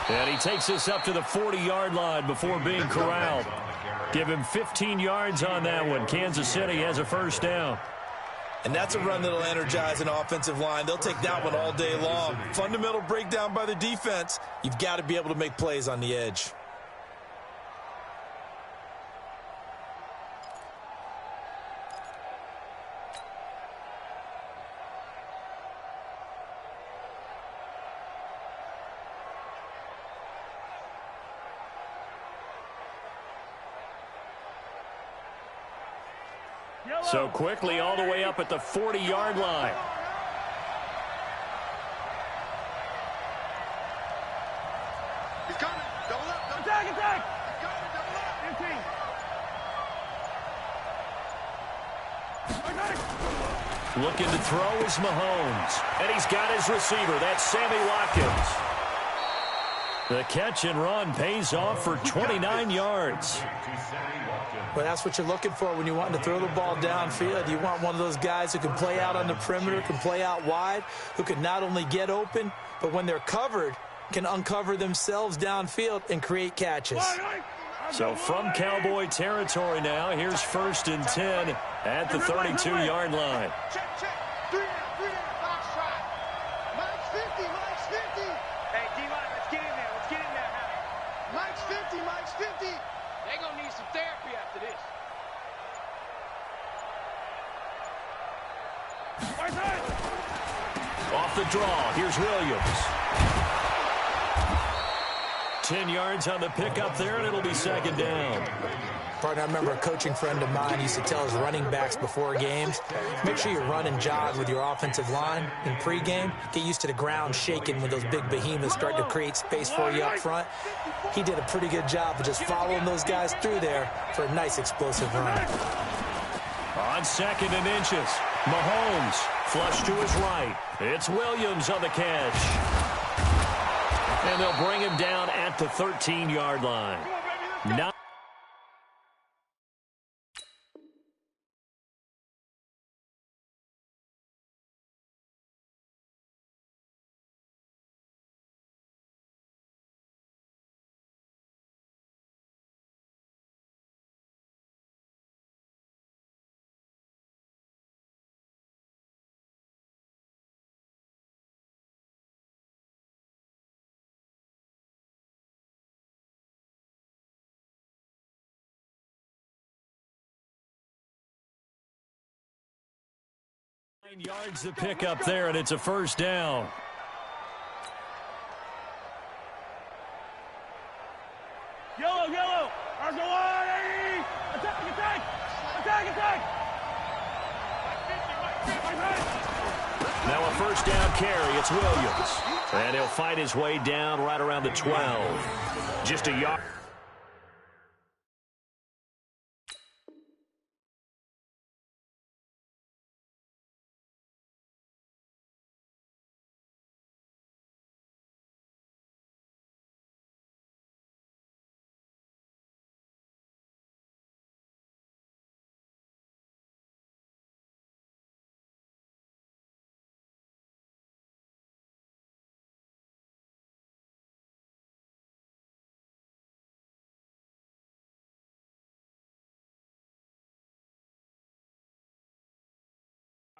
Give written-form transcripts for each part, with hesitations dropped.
And he takes us up to the 40-yard line before being corralled. Give him 15 yards on that one. Kansas City has a first down. And that's a run that'll energize an offensive line. They'll take that one all day long. Fundamental breakdown by the defense. You've got to be able to make plays on the edge. So quickly all the way up at the 40-yard line. He's coming. Double up. Attack, attack. He's coming. Double up. 15. Looking to throw is Mahomes. And he's got his receiver. That's Sammy Watkins. The catch and run pays off for 29 yards. Well, that's what you're looking for when you want to throw the ball downfield. You want one of those guys who can play out on the perimeter, can play out wide, who can not only get open, but when they're covered, can uncover themselves downfield and create catches. So from Cowboy territory now, here's 1st and 10 at the 32-yard line. Check, check. 3 down, box try. Mike's 50, Mike's 50. Hey, D-line, let's get in there. Let's get in there, Harry. Mike's 50, Mike's 50. They're going to need some therapy after this. Off the draw, here's Williams. 10 yards on the pickup there, and it'll be 2nd down. Partner, I remember a coaching friend of mine used to tell his running backs before games, make sure you run and jog with your offensive line in pregame. Get used to the ground shaking when those big behemoths start to create space for you up front. He did a pretty good job of just following those guys through there for a nice explosive run. On 2nd and inches, Mahomes flush to his right. It's Williams on the catch. And they'll bring him down at the 13-yard line. Now yards to pick up there, and it's a first down. Yellow, yellow. Argo-180. Attack, attack. Attack, attack. Now a first down carry. It's Williams. And he'll fight his way down right around the 12. Just a yard.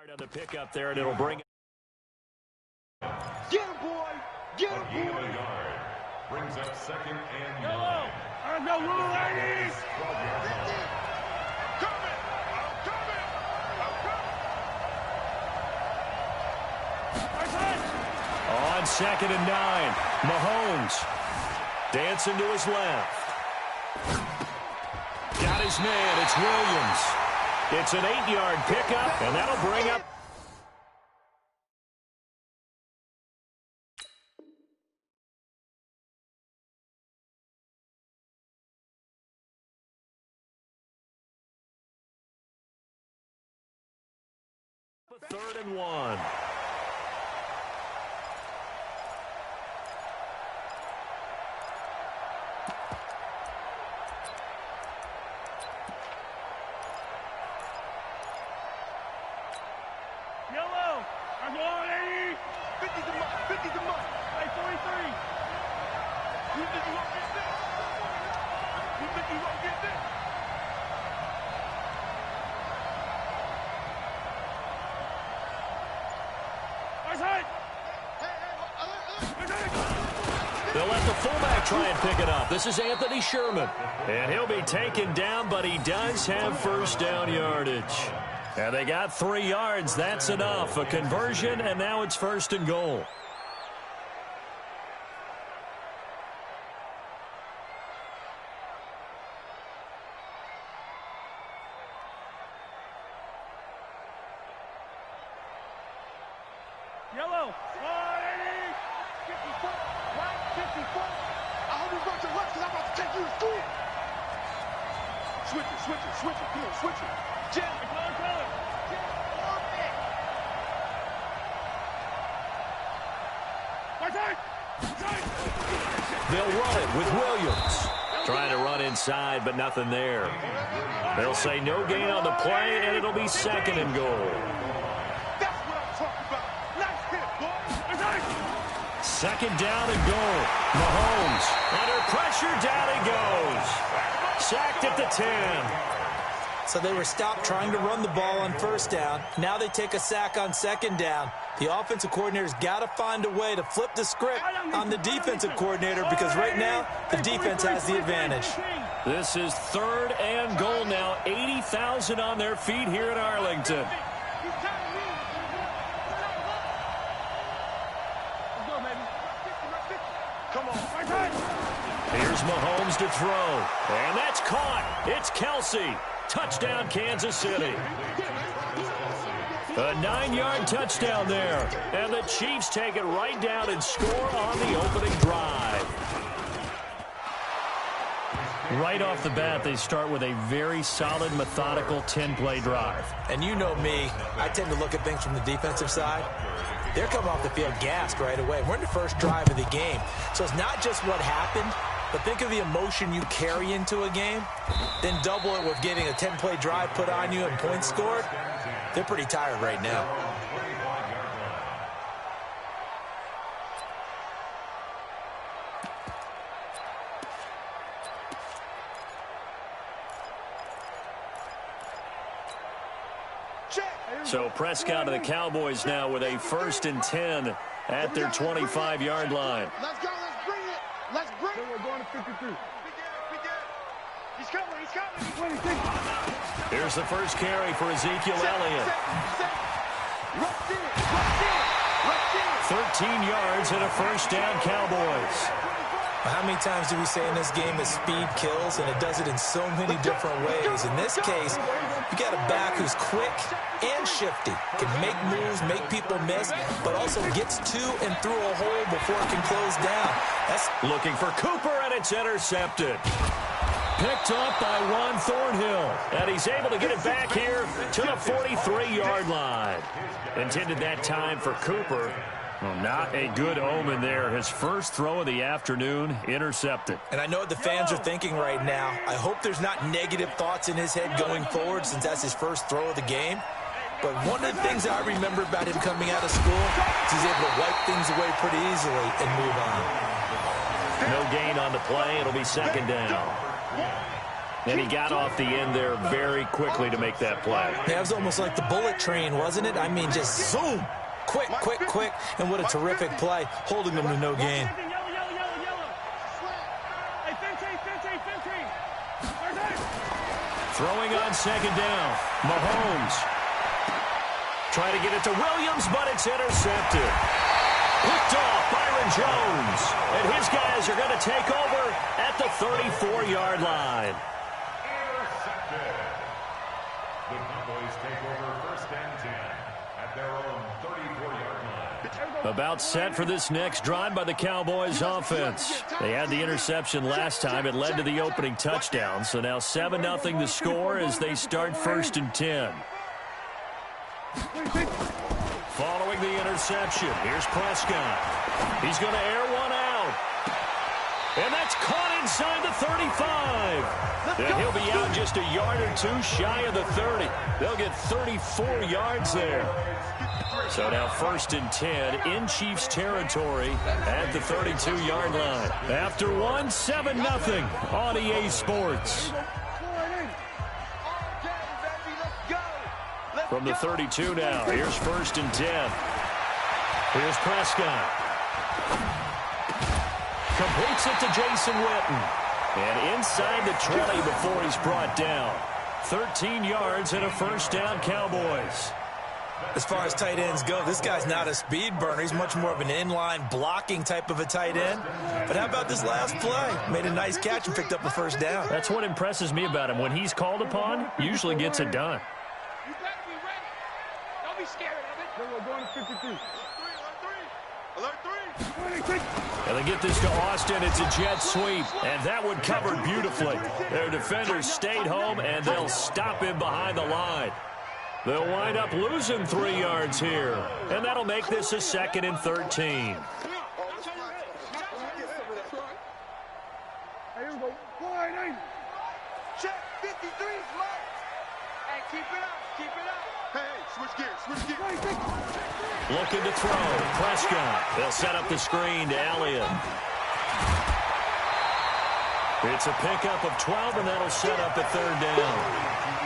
On the pickup there, and it'll bring. Get him, boy. Get him, Gain of boy. a yard. Brings up 2nd and 9. Yellow. Argo-180. I'm coming. On 2nd and 9, Mahomes dancing to his left. Got his man. It's Williams. It's an 8-yard pickup, and that'll bring up. A 3rd and 1. Yellow. Argo-180. 50 to Mike. 50 to Mike. Hey, 43. They'll let the fullback try and pick it up. This is Anthony Sherman. And he'll be taken down, but he does have first down yardage. And they got 3 yards. That's enough. A conversion, and now it's first and goal. Yellow. 180. 54. Right, 54. I hope you brought your left because I'm about to take you to school. Switch it, switch it, switch it. Come on, switch it. Jet. Color. They'll run it with Williams. Trying to run inside, but nothing there. They'll say no gain on the play, and it'll be second and goal. That's what I'm talking about. Nice hit, boy. Second down and goal. Mahomes under pressure, down he goes. Sacked at the 10. So they were stopped trying to run the ball on first down. Now they take a sack on second down. The offensive coordinator's got to find a way to flip the script on the defensive coordinator because right now the defense has the advantage. This is third and goal now. 80,000 on their feet here in Arlington. Come on. Here's Mahomes to throw. And that's caught. It's Kelsey. Touchdown, Kansas City. A 9-yard touchdown there. And the Chiefs take it right down and score on the opening drive. Right off the bat, they start with a very solid, methodical 10-play drive. And you know me, I tend to look at things from the defensive side. They're coming off the field gassed right away. We're in the first drive of the game. So it's not just what happened, but think of the emotion you carry into a game. Then double it with getting a 10-play drive put on you and points scored. They're pretty tired right now. So Prescott of the Cowboys now with a 1st and 10 at their 25-yard line. Let's go. Let's bring it. Let's bring it. We're going to 53. He's coming. He's coming. Here's the first carry for Ezekiel Elliott. 13 yards and a first down, Cowboys. How many times do we say in this game that speed kills, and it does it in so many different ways? In this case, you got a back who's quick and shifty, can make moves, make people miss, but also gets to and through a hole before it can close down. That's looking for Cooper, and it's intercepted. Picked up by Juan Thornhill, and he's able to get it back here to the 43-yard line. Intended that time for Cooper. Well, not a good omen there. His first throw of the afternoon intercepted. And I know what the fans are thinking right now. I hope there's not negative thoughts in his head going forward since that's his first throw of the game. But one of the things I remember about him coming out of school is he's able to wipe things away pretty easily and move on. No gain on the play. It'll be second down. And he got off the end there very quickly to make that play. Yeah, it was almost like the bullet train, wasn't it? I mean, just zoom. Quick, quick, quick. And what a terrific play, holding them to no gain. Throwing on second down. Mahomes. Trying to get it to Williams, but it's intercepted. Picked off Byron Jones. And his guys are going to take over at the 34-yard line. Intercepted. The Cowboys take over 1st and 10 at their own 34-yard line. About set for this next drive by the Cowboys offense. They had the interception last time. It led to the opening touchdown. So now 7-0 the score as they start 1st and 10. Following the interception, here's Prescott. He's going to air one out. And that's caught inside the 35. And he'll be out just a yard or two shy of the 30. They'll get 34 yards there. So now 1st and 10 in Chiefs territory at the 32-yard line. After one, 7-0 on EA Sports. From the 32 now, here's 1st and 10. Here's Prescott. Completes it to Jason Witten. And inside the 20 before he's brought down. 13 yards and a 1st down, Cowboys. As far as tight ends go, this guy's not a speed burner. He's much more of an inline blocking type of a tight end. But how about this last play? Made a nice catch and picked up a 1st down. That's what impresses me about him. When he's called upon, usually gets it done. You better be ready. Don't be scared of it. We're going to 53. Alert 3. And they get this to Austin. It's a jet sweep. And that one covered beautifully. Their defenders stayed home, and they'll stop him behind the line. They'll wind up losing 3 yards here. And that'll make this a 2nd and 13. Hey, here we go. Wide angle. Check 53 is marked. Hey, keep it up. Keep it up. Hey, switch gears. Switch gears. Looking to throw. Prescott. They'll set up the screen to Elliott. It's a pickup of 12, and that'll set up a 3rd down.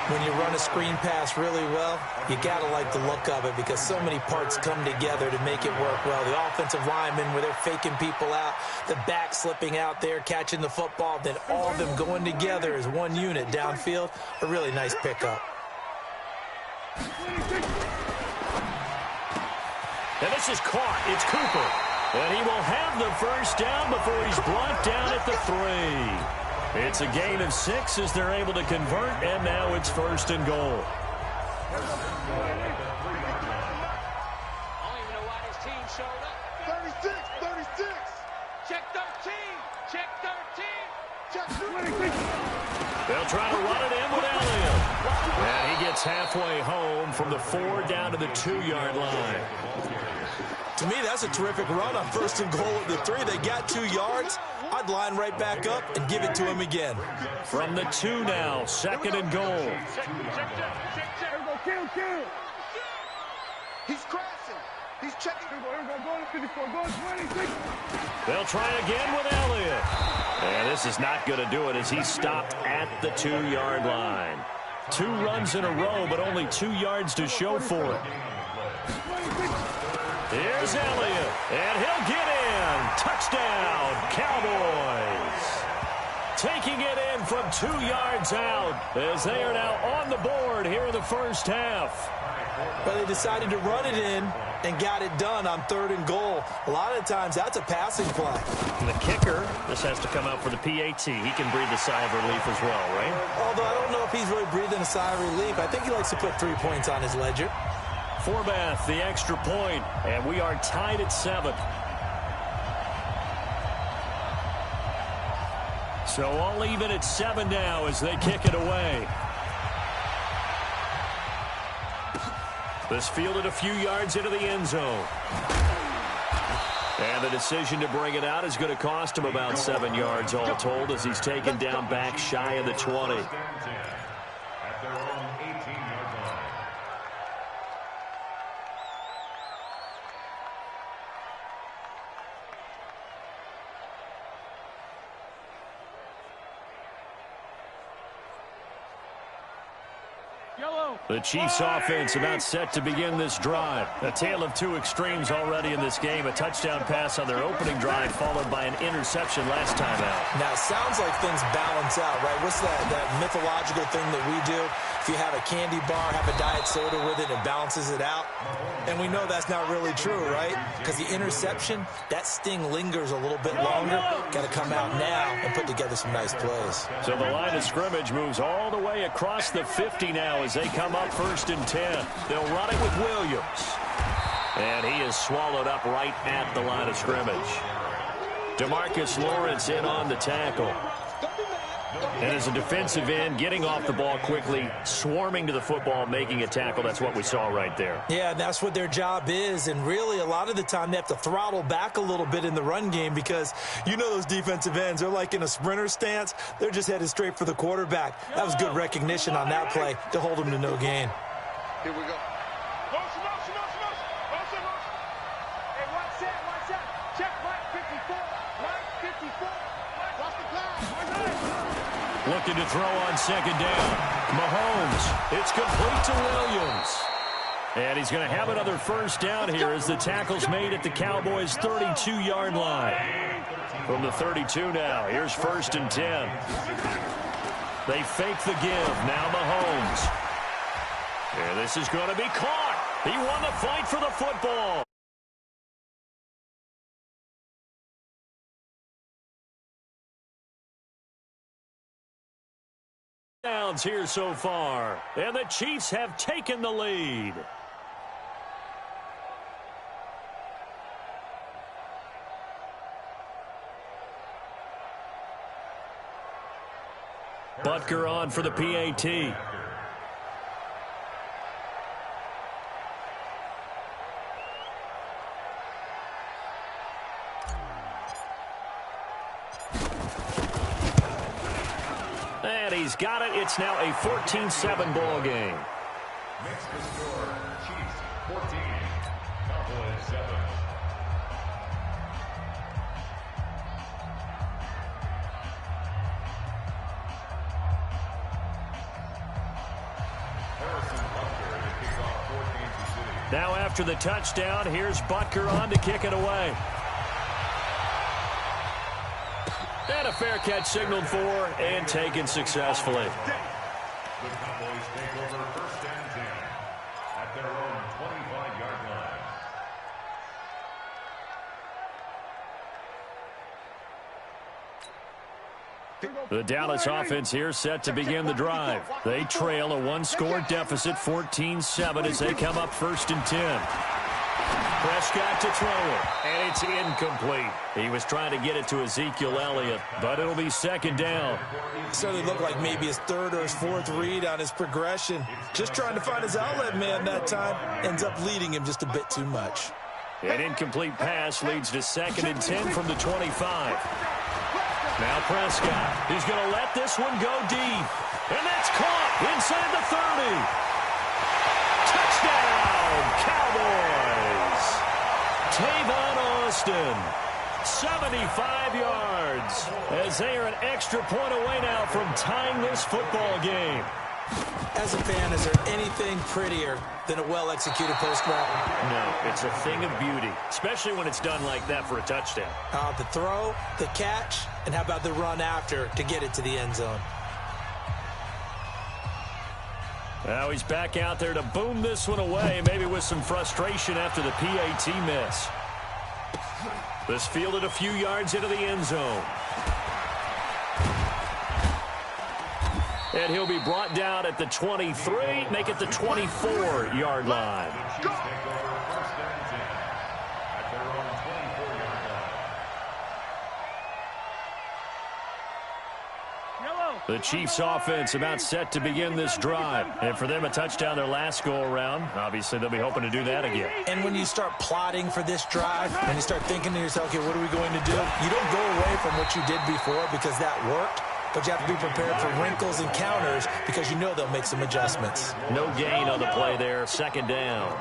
When you run a screen pass really well, you got to like the look of it because so many parts come together to make it work well. The offensive linemen, where they're faking people out, the back slipping out there, catching the football, then all of them going together as one unit downfield. A really nice pickup. And this is caught. It's Cooper. And he will have the 1st down before he's brought down at the 3. It's a gain of 6 as they're able to convert, and now it's 1st and goal. I don't even know why this team showed up. 36, 36. Check 13. Check 13. Check 13. They'll try to run it in with Elliott. And he gets halfway home from the 4 down to the 2-yard line. To me, that's a terrific run on 1st and goal at the 3. They got 2 yards. I'd line right back up and give it to him again. From the 2 now, 2nd and goal. Check. Here we go. Kill. He's crashing. He's checking. Here we go. Going to 54. Going 26. They'll try again with Elliott. And this is not going to do it as he's stopped at the 2-yard line. 2 runs in a row, but only 2 yards to show for it. Here's Elliott, and he'll get in. Touchdown, Cowboys. Taking it in from 2 yards out as they are now on the board here in the 1st half. But they decided to run it in and got it done on 3rd and goal. A lot of times, that's a passing play. And the kicker, this has to come out for the PAT. He can breathe a sigh of relief as well, right? Although I don't know if he's really breathing a sigh of relief. I think he likes to put 3 points on his ledger. Forbath, the extra point, and we are tied at 7. So all even at 7 now as they kick it away. This fielded a few yards into the end zone. And the decision to bring it out is going to cost him about 7 yards all told as he's taken down back shy of the 20. At their own 18-yard line. The Chiefs offense about set to begin this drive. A tale of 2 extremes already in this game. A touchdown pass on their opening drive followed by an interception last time out. Now, it sounds like things balance out, right? What's that mythological thing that we do? If you have a candy bar, have a diet soda with it, it balances it out. And we know that's not really true, right? Because the interception, that sting lingers a little bit longer. Got to come out now and put together some nice plays. So the line of scrimmage moves all the way across the 50 now as they come up 1st and 10. They'll run it with Williams. And he is swallowed up right at the line of scrimmage. DeMarcus Lawrence in on the tackle. And as a defensive end, getting off the ball quickly, swarming to the football, making a tackle, that's what we saw right there. Yeah, that's what their job is. And really, a lot of the time, they have to throttle back a little bit in the run game because you know those defensive ends, they're like in a sprinter stance. They're just headed straight for the quarterback. That was good recognition on that play to hold them to no gain. Here we go. Motion, motion, motion, motion. Motion, motion. Hey, one set. Check Mike 54. Mike 54. Watch the pass. Looking to throw on second down. Mahomes. It's complete to Williams. And he's going to have another first down here as the tackle's made at the Cowboys' 32-yard line. From the 32 now, here's 1st and 10. They fake the give. Now Mahomes. And this is going to be caught. He won the fight for the football. Downs here so far. And the Chiefs have taken the lead. Butker on for the PAT. And he's got it. It's now a 14-7 ball game. Makes the score Chiefs 14, Cowboys 7. Now after the touchdown, here's Butker on to kick it away. And a fair catch signaled for and taken successfully. The Cowboys take over 1st and 10 at their own 25-yard line. The Dallas offense here set to begin the drive. They trail a one-score deficit, 14-7, as they come up 1st and 10. Prescott to throw it, and it's incomplete. He was trying to get it to Ezekiel Elliott, but it'll be 2nd down. It certainly looked like maybe his 3rd or his 4th read on his progression. Just trying to find his outlet man that time. Ends up leading him just a bit too much. An incomplete pass leads to 2nd and 10 from the 25. Now Prescott. He's going to let this one go deep. And that's caught inside the 30. Touchdown, Cowboys. Tavon Austin, 75 yards, as they are an extra point away now from tying this football game. As a fan, is there anything prettier than a well-executed post route? No, it's a thing of beauty, especially when it's done like that for a touchdown. The throw, the catch, and how about the run after to get it to the end zone? Now he's back out there to boom this one away, maybe with some frustration after the PAT miss. This fielded a few yards into the end zone. And he'll be brought down at the 23, make it the 24-yard line. The Chiefs take over 1st and 10 at their own 24-yard line. The Chiefs offense about set to begin this drive. And for them, a touchdown their last go-around. Obviously, they'll be hoping to do that again. And when you start plotting for this drive, when you start thinking to yourself, okay, what are we going to do? You don't go away from what you did before because that worked. But you have to be prepared for wrinkles and counters because you know they'll make some adjustments. No gain on the play there. 2nd down.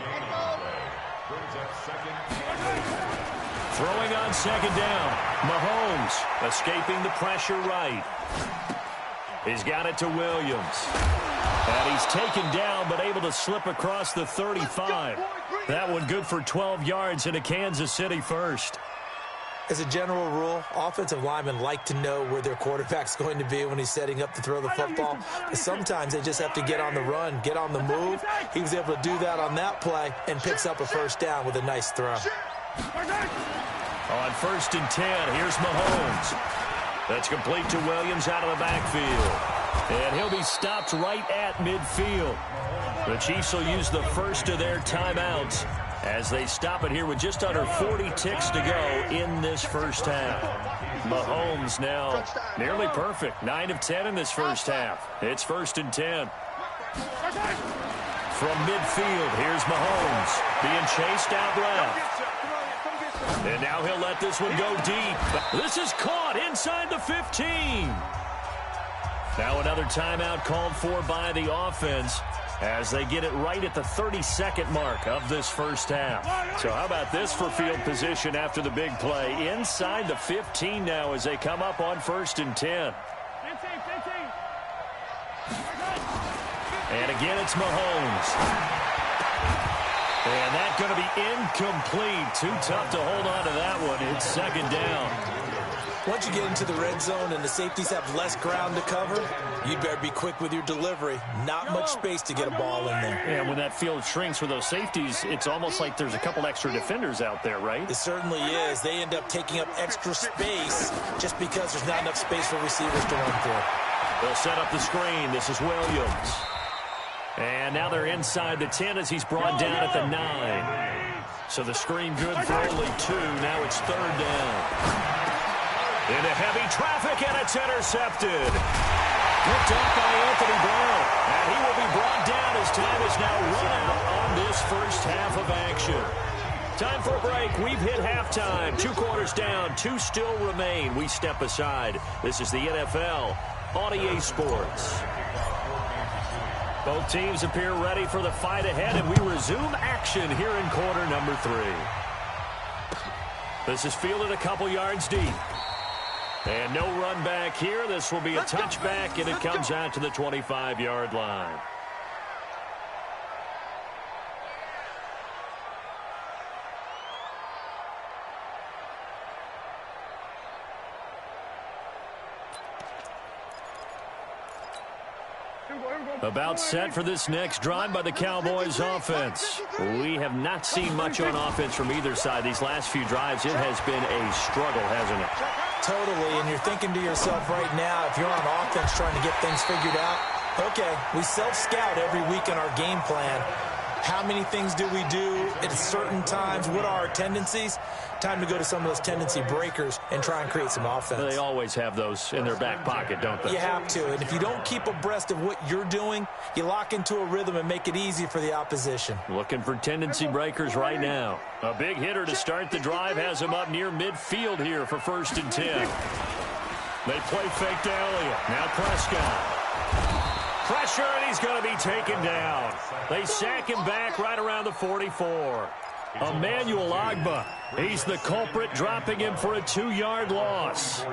Throwing on 2nd down. Mahomes escaping the pressure right. He's got it to Williams. And he's taken down but able to slip across the 35. That one good for 12 yards into Kansas City first. As a general rule, offensive linemen like to know where their quarterback's going to be when he's setting up to throw the football. But sometimes they just have to get on the run, get on the move. He was able to do that on that play and picks up a 1st down with a nice throw. On 1st and 10, here's Mahomes. That's complete to Williams out of the backfield. And he'll be stopped right at midfield. The Chiefs will use the first of their timeouts as they stop it here with just under 40 ticks to go in this first half. Mahomes now nearly perfect. 9 of 10 in this first half. It's 1st and 10. From midfield, here's Mahomes being chased out left. And now he'll let this one go deep. This is caught inside the 15. Now another timeout called for by the offense as they get it right at the 32nd mark of this first half. So how about this for field position after the big play? Inside the 15 now as they come up on 1st and 10. And again, it's Mahomes. And that's going to be incomplete. Too tough to hold on to that one. It's 2nd down. Once you get into the red zone and the safeties have less ground to cover, you'd better be quick with your delivery. Not much space to get a ball in there. And when that field shrinks for those safeties, it's almost like there's a couple extra defenders out there, right? It certainly is. They end up taking up extra space just because there's not enough space for receivers to run through. They'll set up the screen. This is Williams. And now they're inside the 10 as he's brought down at the 9. So the screen good for only 2. Now it's 3rd down. Into heavy traffic, and it's intercepted. Picked up by Anthony Brown. And he will be brought down as time is now run out on this first half of action. Time for a break. We've hit halftime. 2 quarters down. 2 still remain. We step aside. This is the NFL on EA Sports. Both teams appear ready for the fight ahead, and we resume action here in quarter number 3. This is fielded a couple yards deep. And no run back here. This will be a touchback, and it comes out to the 25-yard line. About set for this next drive by the Cowboys offense. We have not seen much on offense from either side. These last few drives, it has been a struggle, hasn't it? Totally, and you're thinking to yourself right now, if you're on offense trying to get things figured out, okay, we self-scout every week in our game plan. How many things do we do at certain times? What are our tendencies? Time to go to some of those tendency breakers and try and create some offense. They always have those in their back pocket, don't they? You have to, and if you don't keep abreast of what you're doing, you lock into a rhythm and make it easy for the opposition. Looking for tendency breakers right now. A big hitter to start the drive has him up near midfield here for 1st and 10. They play fake to Elliott. Now Prescott. Pressure, and he's going to be taken down. They sack him back right around the 44. Emmanuel Ogbah, he's the culprit, dropping him for a 2-yard loss.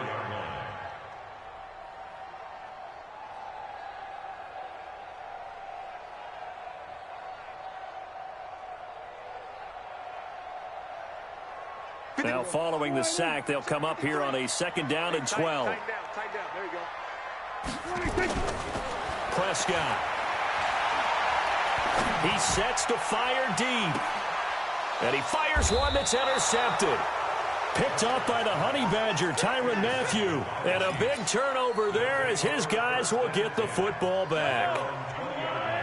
Now following the sack, they'll come up here on a 2nd down and 12. Tighten down. There you go. Prescott. He sets to fire deep. And he fires one that's intercepted. Picked up by the Honey Badger, Tyrann Mathieu. And a big turnover there as his guys will get the football back.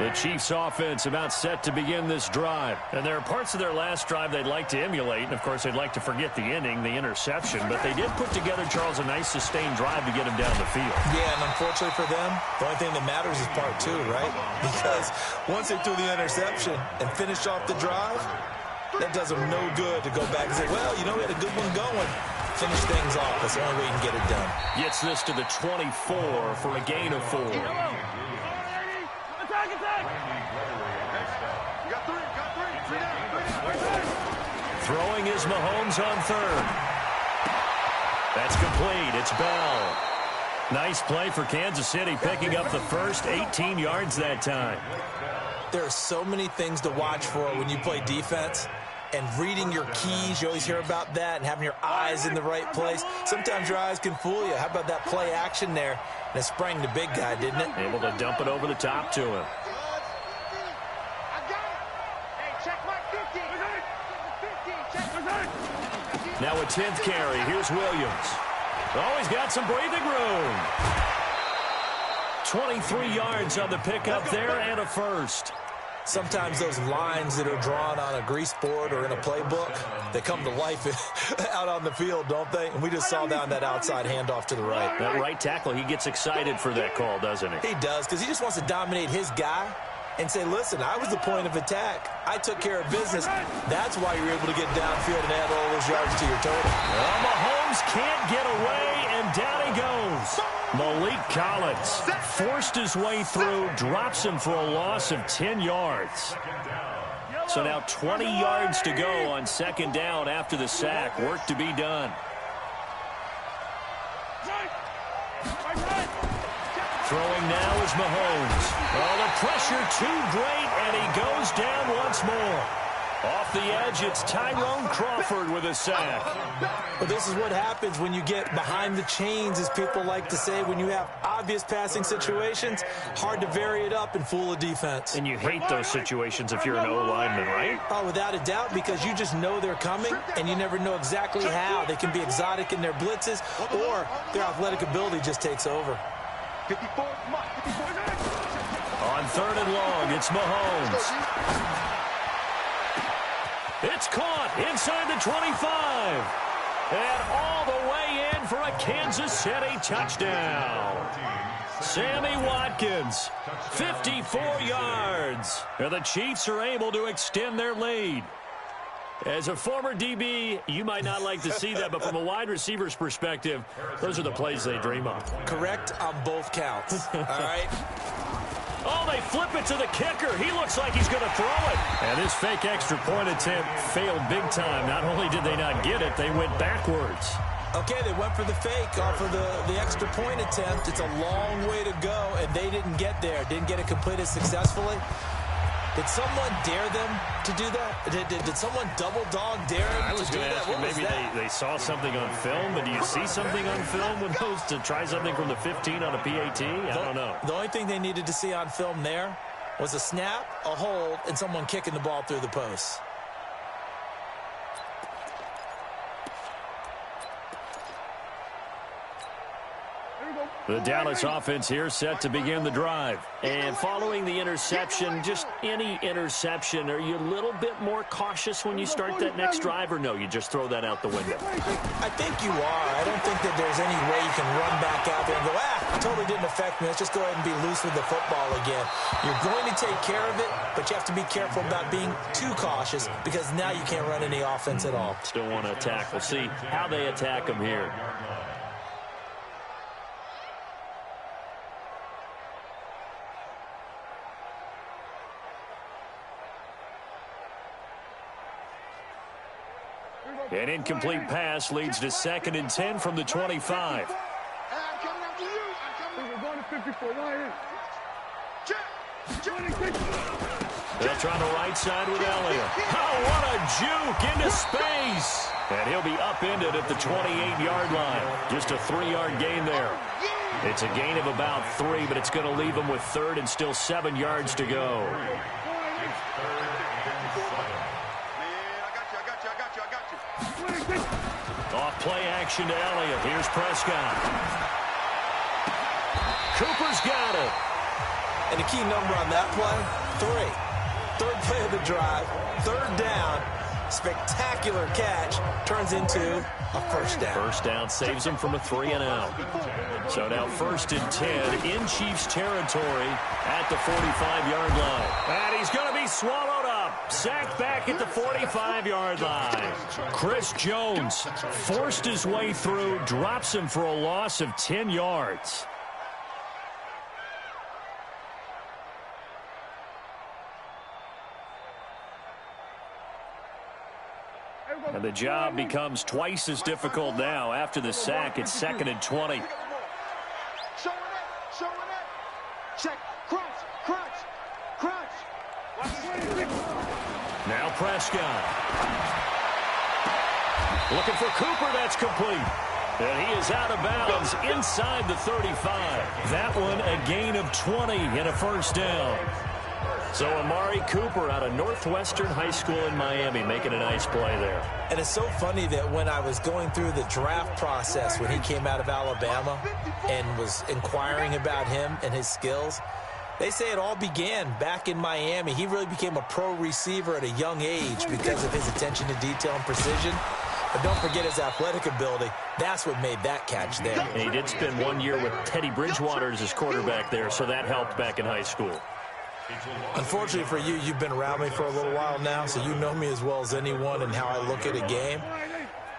The Chiefs offense about set to begin this drive. And there are parts of their last drive they'd like to emulate. And, of course, they'd like to forget the ending, the interception. But they did put together, Charles, a nice sustained drive to get him down the field. Yeah, and unfortunately for them, the only thing that matters is part 2, right? Because once they threw the interception and finished off the drive, that does them no good to go back and say, well, you know, we had a good one going. Finish things off. That's the only way you can get it done. Gets this to the 24 for a gain of 4. Throwing is Mahomes on 3rd. That's complete. It's Bell. Nice play for Kansas City, picking up the first 18 yards that time. There are so many things to watch for when you play defense. And reading your keys, you always hear about that, and having your eyes in the right place. Sometimes your eyes can fool you. How about that play action there? And it sprang the big guy, didn't it? Able to dump it over the top to him. Now a 10th carry. Here's Williams. Oh, he's got some breathing room. 23 yards on the pickup there and a first. sometimes those lines that are drawn on a grease board or in a playbook, they come to life out on the field, don't they? And we just saw that on that outside handoff to the right. That right tackle, he gets excited for that call, doesn't he? He does, because he just wants to dominate his guy and say, listen, I was the point of attack. I took care of business. That's why you're able to get downfield and add all those yards to your total. Well, Mahomes can't get away, and down he goes. Malik Collins forced his way through, drops him for a loss of 10 yards. So now 20 yards to go on second down after the sack. Work to be done. Throwing now is Mahomes. Oh, the pressure too great, and he goes down once more. Off the edge, it's Tyrone Crawford with a sack. Well, this is what happens when you get behind the chains, as people like to say. When you have obvious passing situations, hard to vary it up and fool a defense. And you hate those situations if you're an O-lineman, right? Oh, without a doubt, because you just know they're coming, and you never know exactly how. They can be exotic in their blitzes, or their athletic ability just takes over. 54, come on, 54. On third and long, it's Mahomes. It's caught inside the 25. And all the way in for a Kansas City touchdown. Sammy Watkins, 54 yards. And the Chiefs are able to extend their lead. As a former DB, you might not like to see that, but from a wide receiver's perspective, those are the plays they dream of. Correct on both counts. All right. Oh, they flip it to the kicker. He looks like he's going to throw it. And this fake extra point attempt failed big time. Not only did they not get it, they went backwards. Okay, they went for the fake off of the extra point attempt. It's a long way to go, and they didn't get there. Didn't get it completed successfully. Did someone dare them to do that? Did someone double dog dare them I was to do going to that? ask you, maybe they saw something on film, but do you see something on film with those to try something from the 15 on a PAT? I don't know. The only thing they needed to see on film there was a snap, a hold, and someone kicking the ball through the post. The Dallas offense here set to begin the drive. And following the interception, just any interception, are you a little bit more cautious when you start that next drive, or no, you just throw that out the window? I think you are. I don't think that there's any way you can run back out there and go, totally didn't affect me. Let's just go ahead and be loose with the football again. You're going to take care of it, but you have to be careful about being too cautious, because now you can't run any offense at all. Still want to attack. We'll see how they attack them here. An incomplete pass leads to 2nd and 10 from the 25. We're going to 54. Why They'll try the right side with Elliott. Oh, what a juke into space. And he'll be upended at the 28-yard line. Just a 3-yard gain there. It's a gain of about 3, but it's going to leave him with 3rd and still 7 yards to go. Off play action to Elliott. Here's Prescott. Cooper's got it. And the key number on that play, 3. Third play of the drive, 3rd down, spectacular catch, turns into a first down. First down saves him from a 3-and-out. So now 1st and 10 in Chiefs territory at the 45-yard line. And he's going to be swallowed up. Sacked back at the 45-yard line. Chris Jones forced his way through, drops him for a loss of 10 yards. And the job becomes twice as difficult now. After the sack, it's 2nd and 20. Check, crunch. Now Prescott. Looking for Cooper, that's complete. And he is out of bounds inside the 35. That one a gain of 20 and a first down. So Amari Cooper out of Northwestern High School in Miami making a nice play there. And it's so funny that when I was going through the draft process when he came out of Alabama and was inquiring about him and his skills, They say it all began back in Miami. He really became a pro receiver at a young age because of his attention to detail and precision. But don't forget his athletic ability. That's what made that catch there. And he did spend 1 year with Teddy Bridgewater as his quarterback there, so that helped back in high school. Unfortunately for you, you've been around me for a little while now, so you know me as well as anyone and how I look at a game.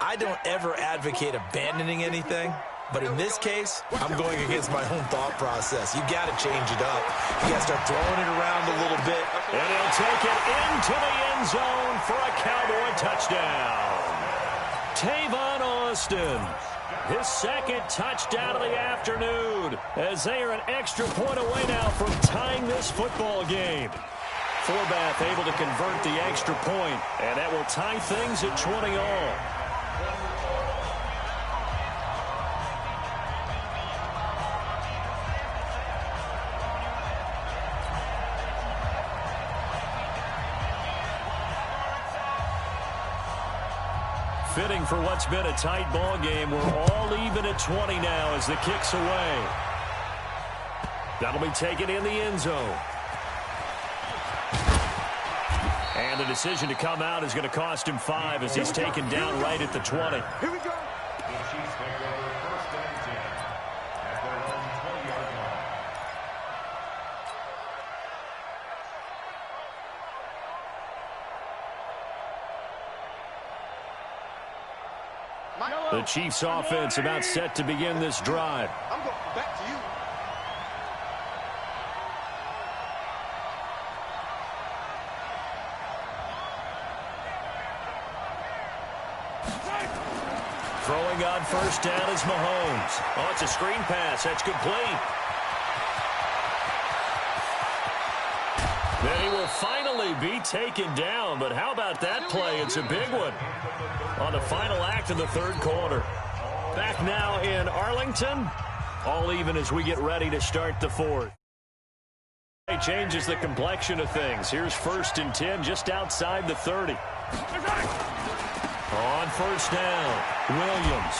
I don't ever advocate abandoning anything, but in this case, I'm going against my own thought process. You got to change it up. You got to start throwing it around a little bit. And he'll take it into the end zone for a Cowboy touchdown. Tavon Austin, his second touchdown of the afternoon, as they are an extra point away now from tying this football game. Forbath able to convert the extra point, and that will tie things at 20 all. Fitting for what's been a tight ball game. We're all even at 20 now as the kick's away. That'll be taken in the end zone. And the decision to come out is going to cost him 5 as he's taken down right at the 20. Here we go. The Chiefs take over first and 10 at their own 20-yard line. The Chiefs offense about set to begin this drive. I'm going back to you. Throwing on first down is Mahomes. Oh, it's a screen pass. That's complete. Then he will finally be taken down. But how about that play? It's a big one on the final act of the third quarter. Back now in Arlington. All even as we get ready to start the fourth. It changes the complexion of things. Here's first and 10 just outside the 30. On first down, Williams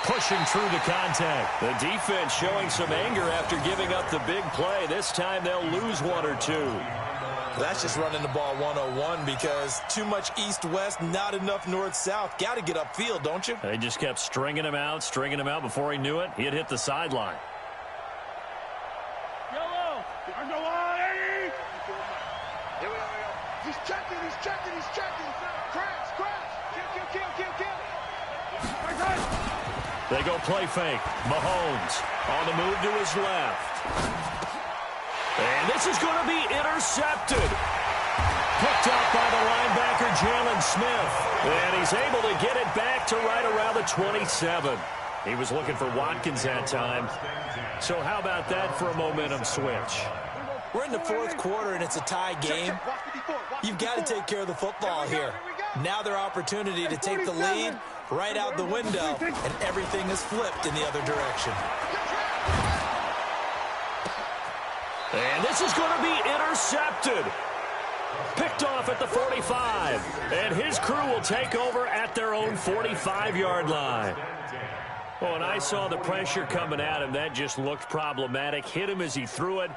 pushing through the contact. The defense showing some anger after giving up the big play. This time they'll lose 1 or 2. That's just running the ball 101 because too much east-west, not enough north-south. Got to get upfield, don't you? They just kept stringing him out before he knew it. He had hit the sideline. Yellow. I'm the line, Eddie. Here we go. He's checking. Crash. Kill. They go play fake. Mahomes on the move to his left. And this is going to be intercepted. Picked up by the linebacker, Jalen Smith. And he's able to get it back to right around the 27. He was looking for Watkins that time. So how about that for a momentum switch? We're in the fourth quarter, and it's a tie game. You've got to take care of the football here. Now their opportunity to take the lead right out the window, and everything is flipped in the other direction. And this is going to be intercepted. Picked off at the 45. And his crew will take over at their own 45-yard line. Well, when I saw the pressure coming at him, that just looked problematic. Hit him as he threw it,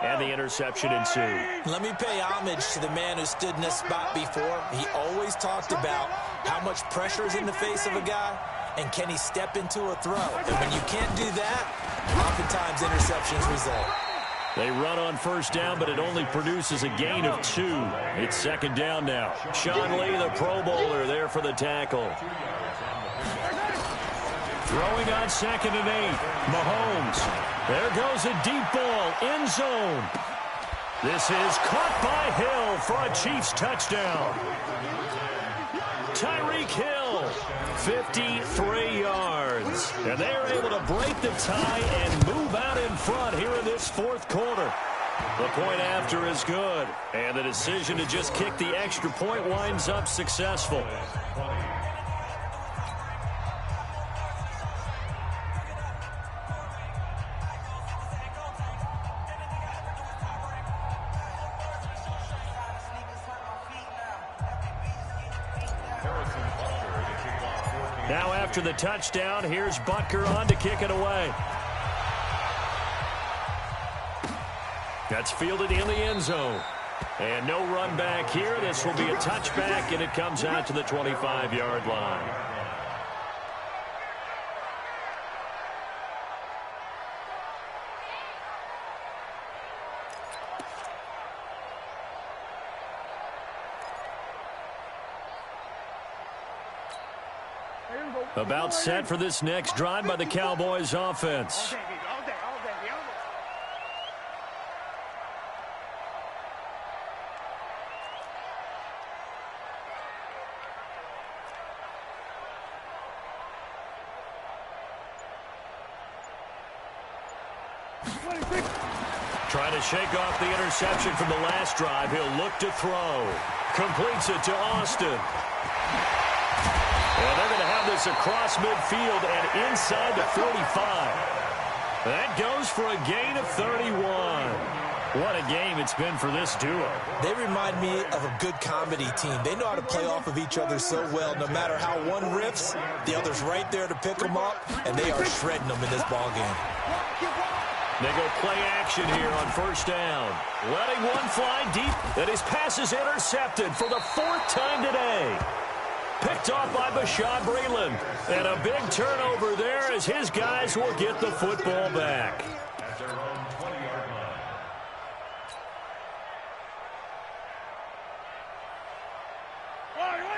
and the interception ensued. Let me pay homage to the man who stood in this spot before. He always talked about how much pressure is in the face of a guy, and can he step into a throw. And when you can't do that, oftentimes interceptions result. They run on first down, but it only produces a gain of 2. It's second down now. Sean Lee, the Pro Bowler, there for the tackle. Throwing on second and 8. Mahomes. There goes a deep ball. End zone. This is caught by Hill for a Chiefs touchdown. Tyreek Hill, 53 yards. And they are able to break the tie and move out in front here in this fourth quarter. The point after is good. And the decision to just kick the extra point winds up successful. Now after the touchdown, here's Butker on to kick it away. That's fielded in the end zone. And no run back here. This will be a touchback, and it comes out to the 25-yard line. About set for this next drive by the Cowboys offense. Trying to shake off the interception from the last drive. He'll look to throw. Completes it to Austin. And they're going to have this across midfield and inside the 45. That goes for a gain of 31. What a game it's been for this duo. They remind me of a good comedy team. They know how to play off of each other so well. No matter how one riffs, the other's right there to pick them up, and they are shredding them in this ballgame. They go play action here on first down. Letting one fly deep, and his pass is intercepted for the 4th time today. Picked off by Bashaud Breeland. And a big turnover there as his guys will get the football back. At their own 20-yard line.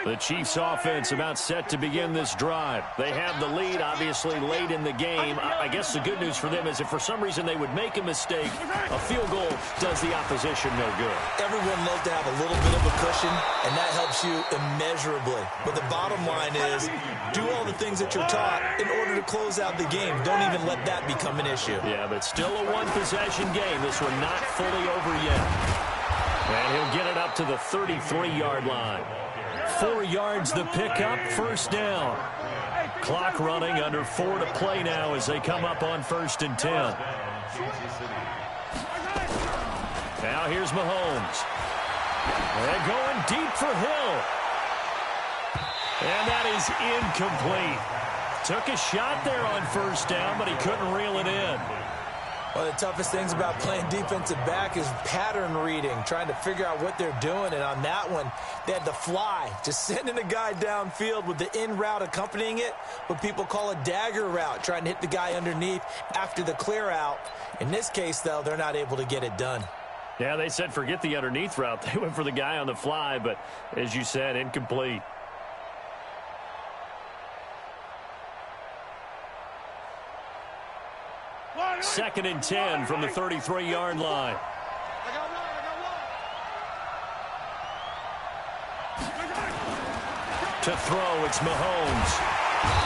The Chiefs offense about set to begin this drive. They have the lead, obviously, late in the game. I guess the good news for them is if for some reason they would make a mistake, a field goal does the opposition no good. Everyone loves to have a little bit of a cushion, and that helps you immeasurably. But the bottom line is, do all the things that you're taught in order to close out the game. Don't even let that become an issue. Yeah, but still a one-possession game. This one not fully over yet. And he'll get it up to the 33-yard line. 4 yards the pickup, first down. Clock running, under 4 to play now as they come up on 1st and 10. Now here's Mahomes. They're going deep for Hill. And that is incomplete. Took a shot there on first down, but he couldn't reel it in. One of the toughest things about playing defensive back is pattern reading, trying to figure out what they're doing. And on that one, they had to fly, just sending a guy downfield with the in route accompanying it, what people call a dagger route, trying to hit the guy underneath after the clear out. In this case, though, they're not able to get it done. Yeah, they said forget the underneath route. They went for the guy on the fly, but as you said, incomplete. Second and 10 from the 33-yard line. To throw, it's Mahomes.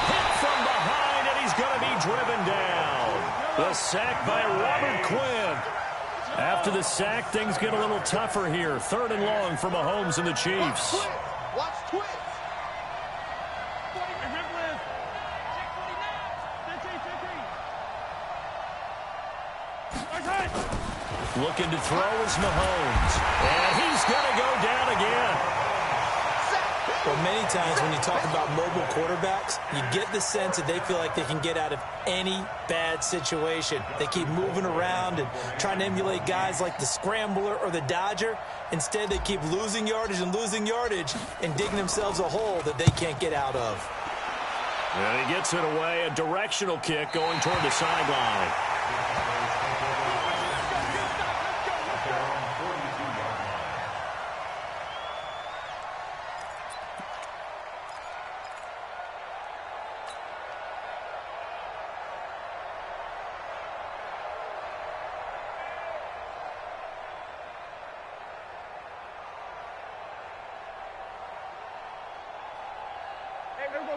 Hit from behind, and he's going to be driven down. The sack by Robert Quinn. After the sack, things get a little tougher here. 3rd and long for Mahomes and the Chiefs. Watch twist. Looking to throw is Mahomes. And he's going to go down again. Well, many times when you talk about mobile quarterbacks, you get the sense that they feel like they can get out of any bad situation. They keep moving around and trying to emulate guys like the Scrambler or the Dodger. Instead, they keep losing yardage and digging themselves a hole that they can't get out of. And he gets it away, a directional kick going toward the sideline.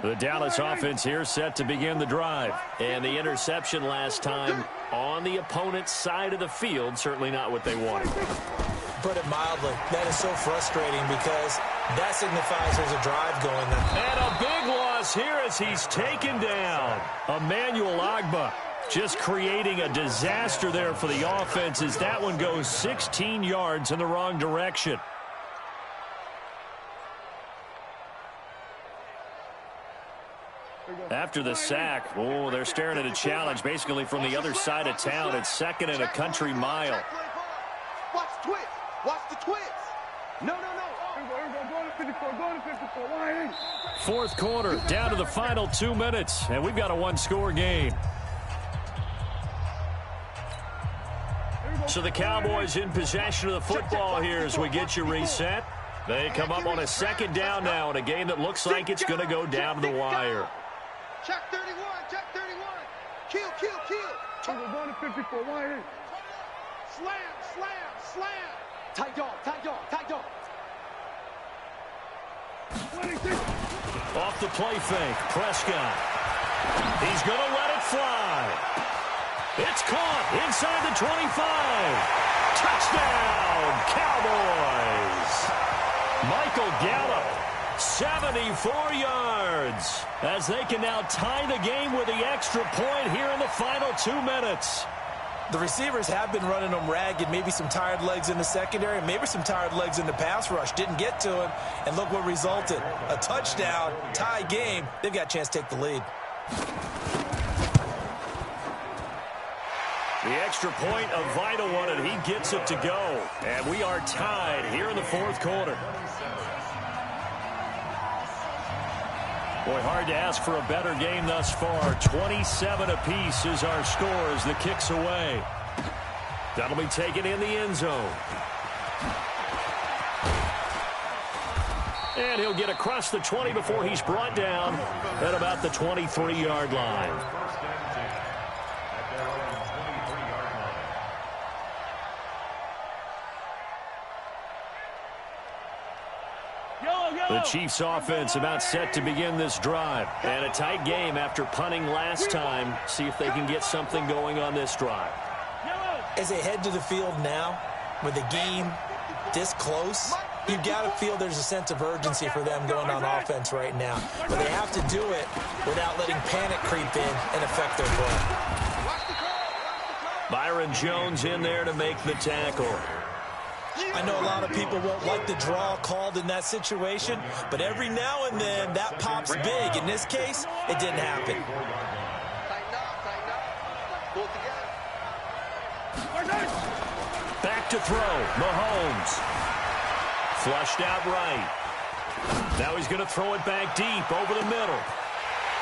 The Dallas offense here set to begin the drive. And the interception last time on the opponent's side of the field, certainly not what they wanted. Put it mildly, that is so frustrating because that signifies there's a drive going there. And a big loss here as he's taken down. Emmanuel Ogbah just creating a disaster there for the offense as that one goes 16 yards in the wrong direction. After the sack, they're staring at a challenge basically from the other side of town. It's 2nd and a country mile. Watch the twist. Watch the twist. No. Go to 54. Go to 54. 180. Fourth quarter, down to the final 2 minutes, and we've got a one-score game. So the Cowboys in possession of the football here as we get you reset. They come up on a second down now in a game that looks like it's going to go down to the wire. Check 31. Check 31. Kill. Go to 54. 180. Slam. Tight dog. 26. Off the play fake, Prescott. He's going to let it fly. It's caught inside the 25. Touchdown, Cowboys. Michael Gallup, 74 yards, as they can now tie the game with the extra point here in the final 2 minutes. The receivers have been running them ragged, maybe some tired legs in the secondary, maybe some tired legs in the pass rush. Didn't get to him, and look what resulted. A touchdown, tie game. They've got a chance to take the lead. The extra point, a vital one, and he gets it to go. And we are tied here in the fourth quarter. Boy, hard to ask for a better game thus far. 27 apiece is our score as the kick's away. That'll be taken in the end zone. And he'll get across the 20 before he's brought down at about the 23-yard line. The Chiefs offense about set to begin this drive. And a tight game after punting last time. See if they can get something going on this drive. As they head to the field now, with the game this close, you've got to feel there's a sense of urgency for them going on offense right now. But they have to do it without letting panic creep in and affect their play. Byron Jones in there to make the tackle. I know a lot of people won't like the draw called in that situation, but every now and then that pops big. In this case, it didn't happen. Tighten up. Pull together. Back to throw. Mahomes. Flushed out right. Now he's going to throw it back deep over the middle.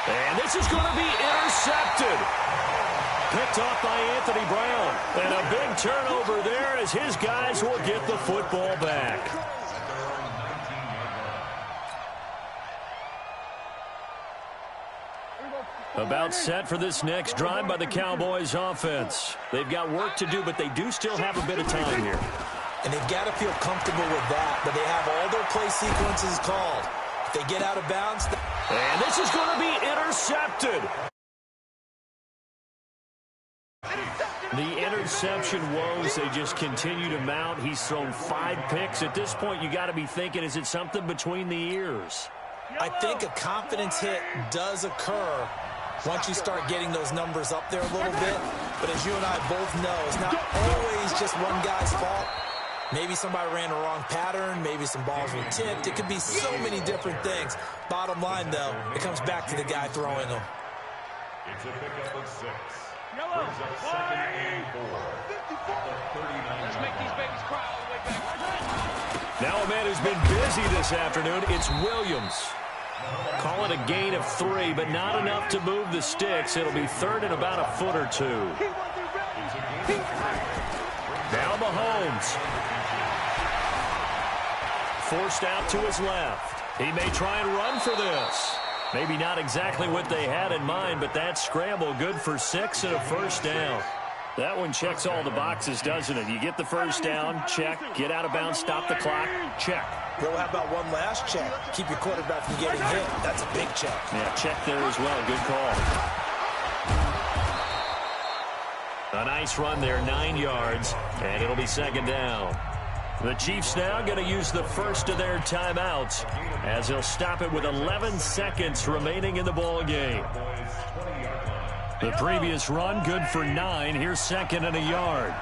And this is going to be intercepted. Picked off by Anthony Brown. And a big turnover there as his guys will get the football back. About set for this next drive by the Cowboys offense. They've got work to do, but they do still have a bit of time here. And they've got to feel comfortable with that, but they have all their play sequences called. If they get out of bounds... And this is going to be intercepted. The interception woes, they just continue to mount. He's thrown 5 picks. At this point, you got to be thinking, is it something between the ears? I think a confidence hit does occur once you start getting those numbers up there a little bit. But as you and I both know, it's not always just one guy's fault. Maybe somebody ran a wrong pattern. Maybe some balls were tipped. It could be so many different things. Bottom line, though, it comes back to the guy throwing them. It's a pickup of 6. Brings up second and 4. Let's make these babies cry all the way back. Now a man who's been busy this afternoon, it's Williams. Call it a gain of 3, but not enough to move the sticks. It'll be third and about a foot or 2. Now Mahomes. Forced out to his left. He may try and run for this. Maybe not exactly what they had in mind, but that scramble good for 6 and a first down. That one checks all the boxes, doesn't it? You get the first down, check. Get out of bounds, stop the clock, check. Well, how about one last check? Keep your quarterback from getting hit. That's a big check. Yeah, check there as well. Good call. A nice run there, 9 yards, and it'll be second down. The Chiefs now going to use the first of their timeouts as they'll stop it with 11 seconds remaining in the ball game. The previous run good for 9. Here's second and a yard.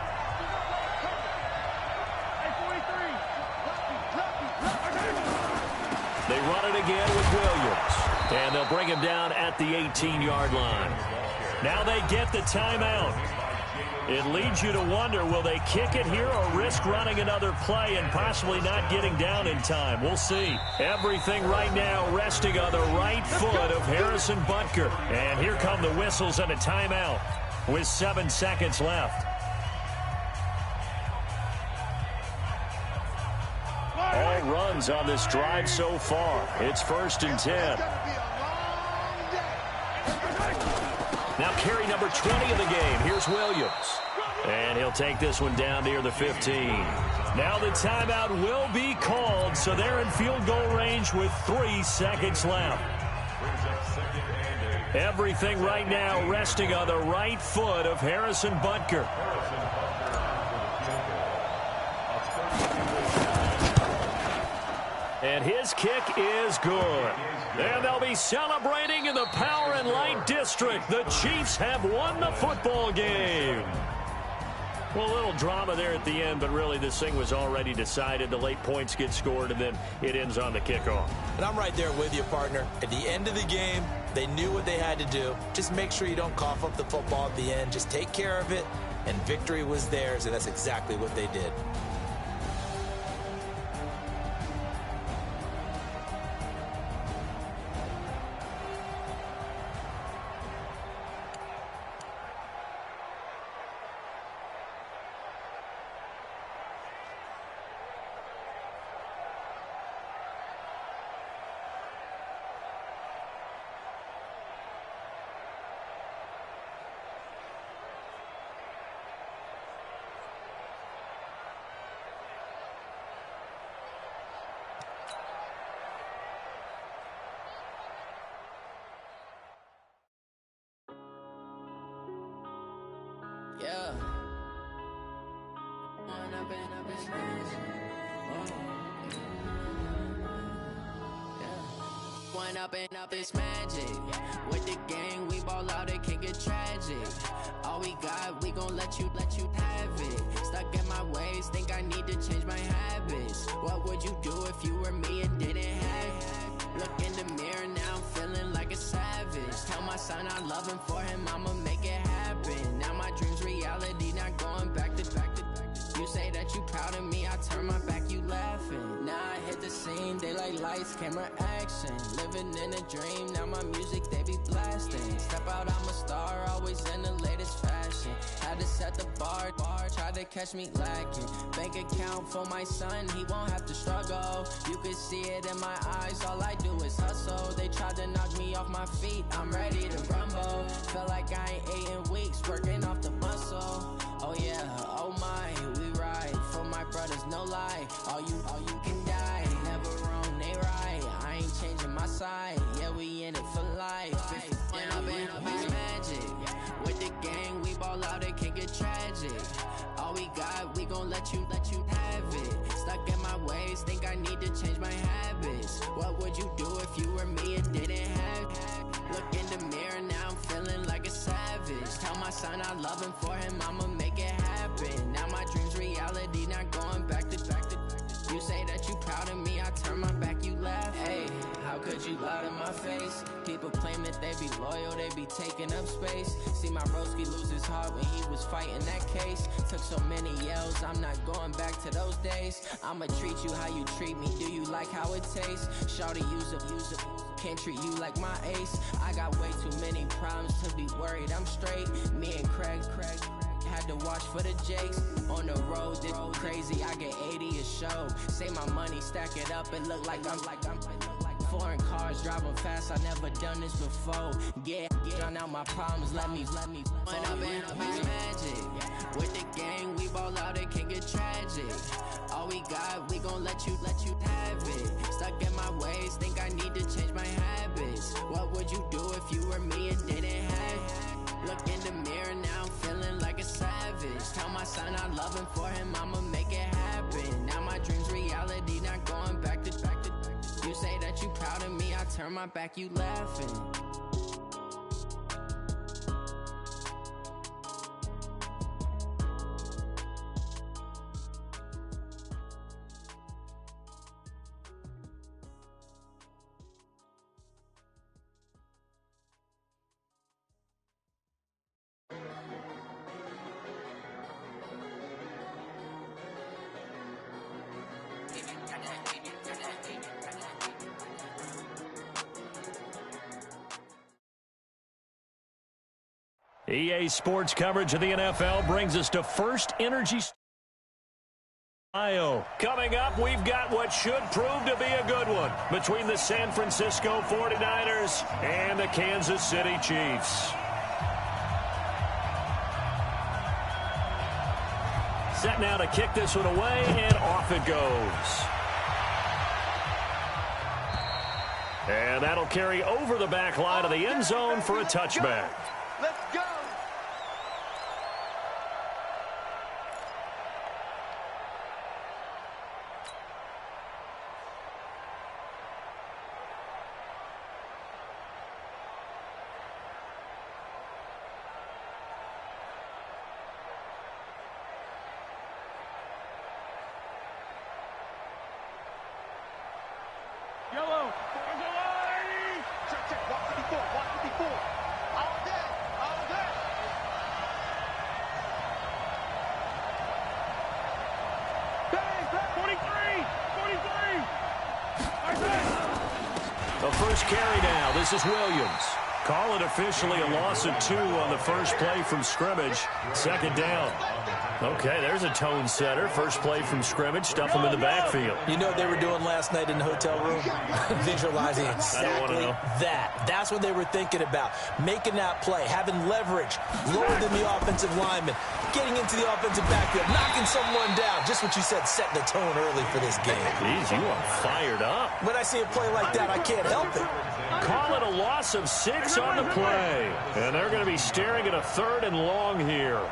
They run it again with Williams. And they'll bring him down at the 18-yard line. Now they get the timeout. It leads you to wonder, will they kick it here or risk running another play and possibly not getting down in time? We'll see. Everything right now resting on the right foot of Harrison Butker. And here come the whistles and a timeout with 7 seconds left. All runs on this drive so far. It's 1st and 10. Now Kari number 20 of the game. Here's Williams. And he'll take this one down near the 15. Now the timeout will be called, so they're in field goal range with 3 seconds left. Everything right now resting on the right foot of Harrison Butker. And his kick is good. And they'll be celebrating in the Power and Light District. The Chiefs have won the football game. Well, a little drama there at the end, but really this thing was already decided. The late points get scored, and then it ends on the kickoff. And I'm right there with you, partner. At the end of the game, they knew what they had to do. Just make sure you don't cough up the football at the end. Just take care of it, and victory was theirs, and that's exactly what they did. Yeah. One up and up is magic. With the gang, we ball out, it can get tragic. All we got, we gon' let you have it. Stuck in my ways, think I need to change my habits. What would you do if you were me and didn't have it? Look in the mirror, now I'm feeling like a savage. Tell my son I love him, for him I'ma make it happen. Now my dream's reality, not going back to. You say that you proud of me, I turn my back, you laughing. Now I hit the scene, daylight lights, camera action. Living in a dream, now my music, they be blasting. Step out, I'm a star, always in the latest fashion. Had to set the bar, try to catch me lacking. Bank account for my son, he won't have to struggle. You can see it in my eyes, all I do is hustle. They tried to knock me off my feet, I'm ready to rumble. Feel like I ain't ate in weeks, working off the muscle. Oh yeah, oh my, we ride for my brothers, no lie. All you can die, never wrong, they right. I ain't changing my side, yeah, we in it for life. It's magic. With the gang, we ball out, it can get tragic. All we got, we gon' let you have it. Stuck in my ways, think I need to change my habits. What would you do if you were me and didn't have it? Look in the mirror, now I'm feeling like a savage. Tell my son I love him, for him I'ma make it happen. Now my dream's reality, not going back to. You say that you proud of me, I turn my back, you laugh. Hey, how could you lie to my face? People claim that they be loyal, they be taking up space. See my broski lose his heart when he was fighting that case. Took so many yells, I'm not going back to those days. I'ma treat you how you treat me, do you like how it tastes? Shawty, use it, can't treat you like my ace. I got way too many problems to be worried, I'm straight. Me and Craig had to watch for the Jakes. On the road, it's crazy, I get 80 a show. Say my money, stack it up, it look like I'm foreign cars, driving fast, I never done this before. Yeah, drown out my problems, let me One up and up is magic. With the gang, we ball out, it can get tragic. All we got, we gon' let you have it. Stuck in my ways, think I need to change my habits. What would you do if you were me and didn't have it? Look in the mirror, now I'm feeling like a savage. Tell my son I love him, for him I'ma make it happen. Now my dream's reality, not going back to. You say that you proud of me, I turn my back, you laughing. EA Sports coverage of the NFL brings us to First Energy. Coming up, we've got what should prove to be a good one between the San Francisco 49ers and the Kansas City Chiefs. Set now to kick this one away, and off it goes. And that'll carry over the back line of the end zone for a touchback. Let's go. Yellow. Check, check. 154. 154. All day. All day. Bang, bang. 43. 43. The first carry now. This is Williams. Call it officially a loss of 2 on the first play from scrimmage. Second down. Okay, there's a tone setter. First play from scrimmage. Stuff them in the backfield. You know what they were doing last night in the hotel room? Visualizing exactly that. That's what they were thinking about. Making that play, having leverage, lower than the offensive lineman, getting into the offensive backfield, knocking someone down. Just what you said, setting the tone early for this game. Jeez, you are fired up. When I see a play like that, I can't help it. Call it a loss of 6 on the play. And they're going to be staring at a 3rd and long here.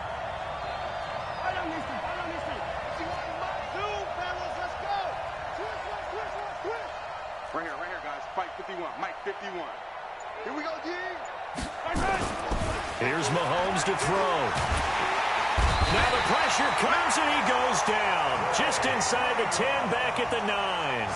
Right here, guys. Fight 51. Mike 51. Here we go, D. Here's Mahomes to throw. Now the pressure comes and he goes down. Just inside the 10, back at the 9.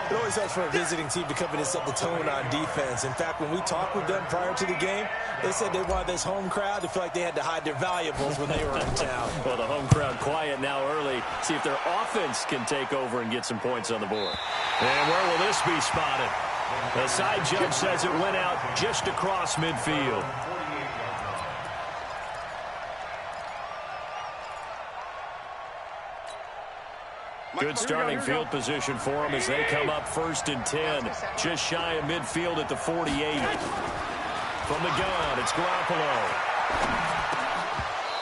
It always helps for a visiting team to come in and set the tone on defense. In fact, when we talked with them prior to the game, they said they wanted this home crowd to feel like they had to hide their valuables when they were in town. Well, the home crowd quiet now early. See if their offense can take over and get some points on the board. And where will this be spotted? The side judge says it went out just across midfield. Good starting field position for them as they come up 1st and 10. Just shy of midfield at the 48. From the gun, it's Garoppolo.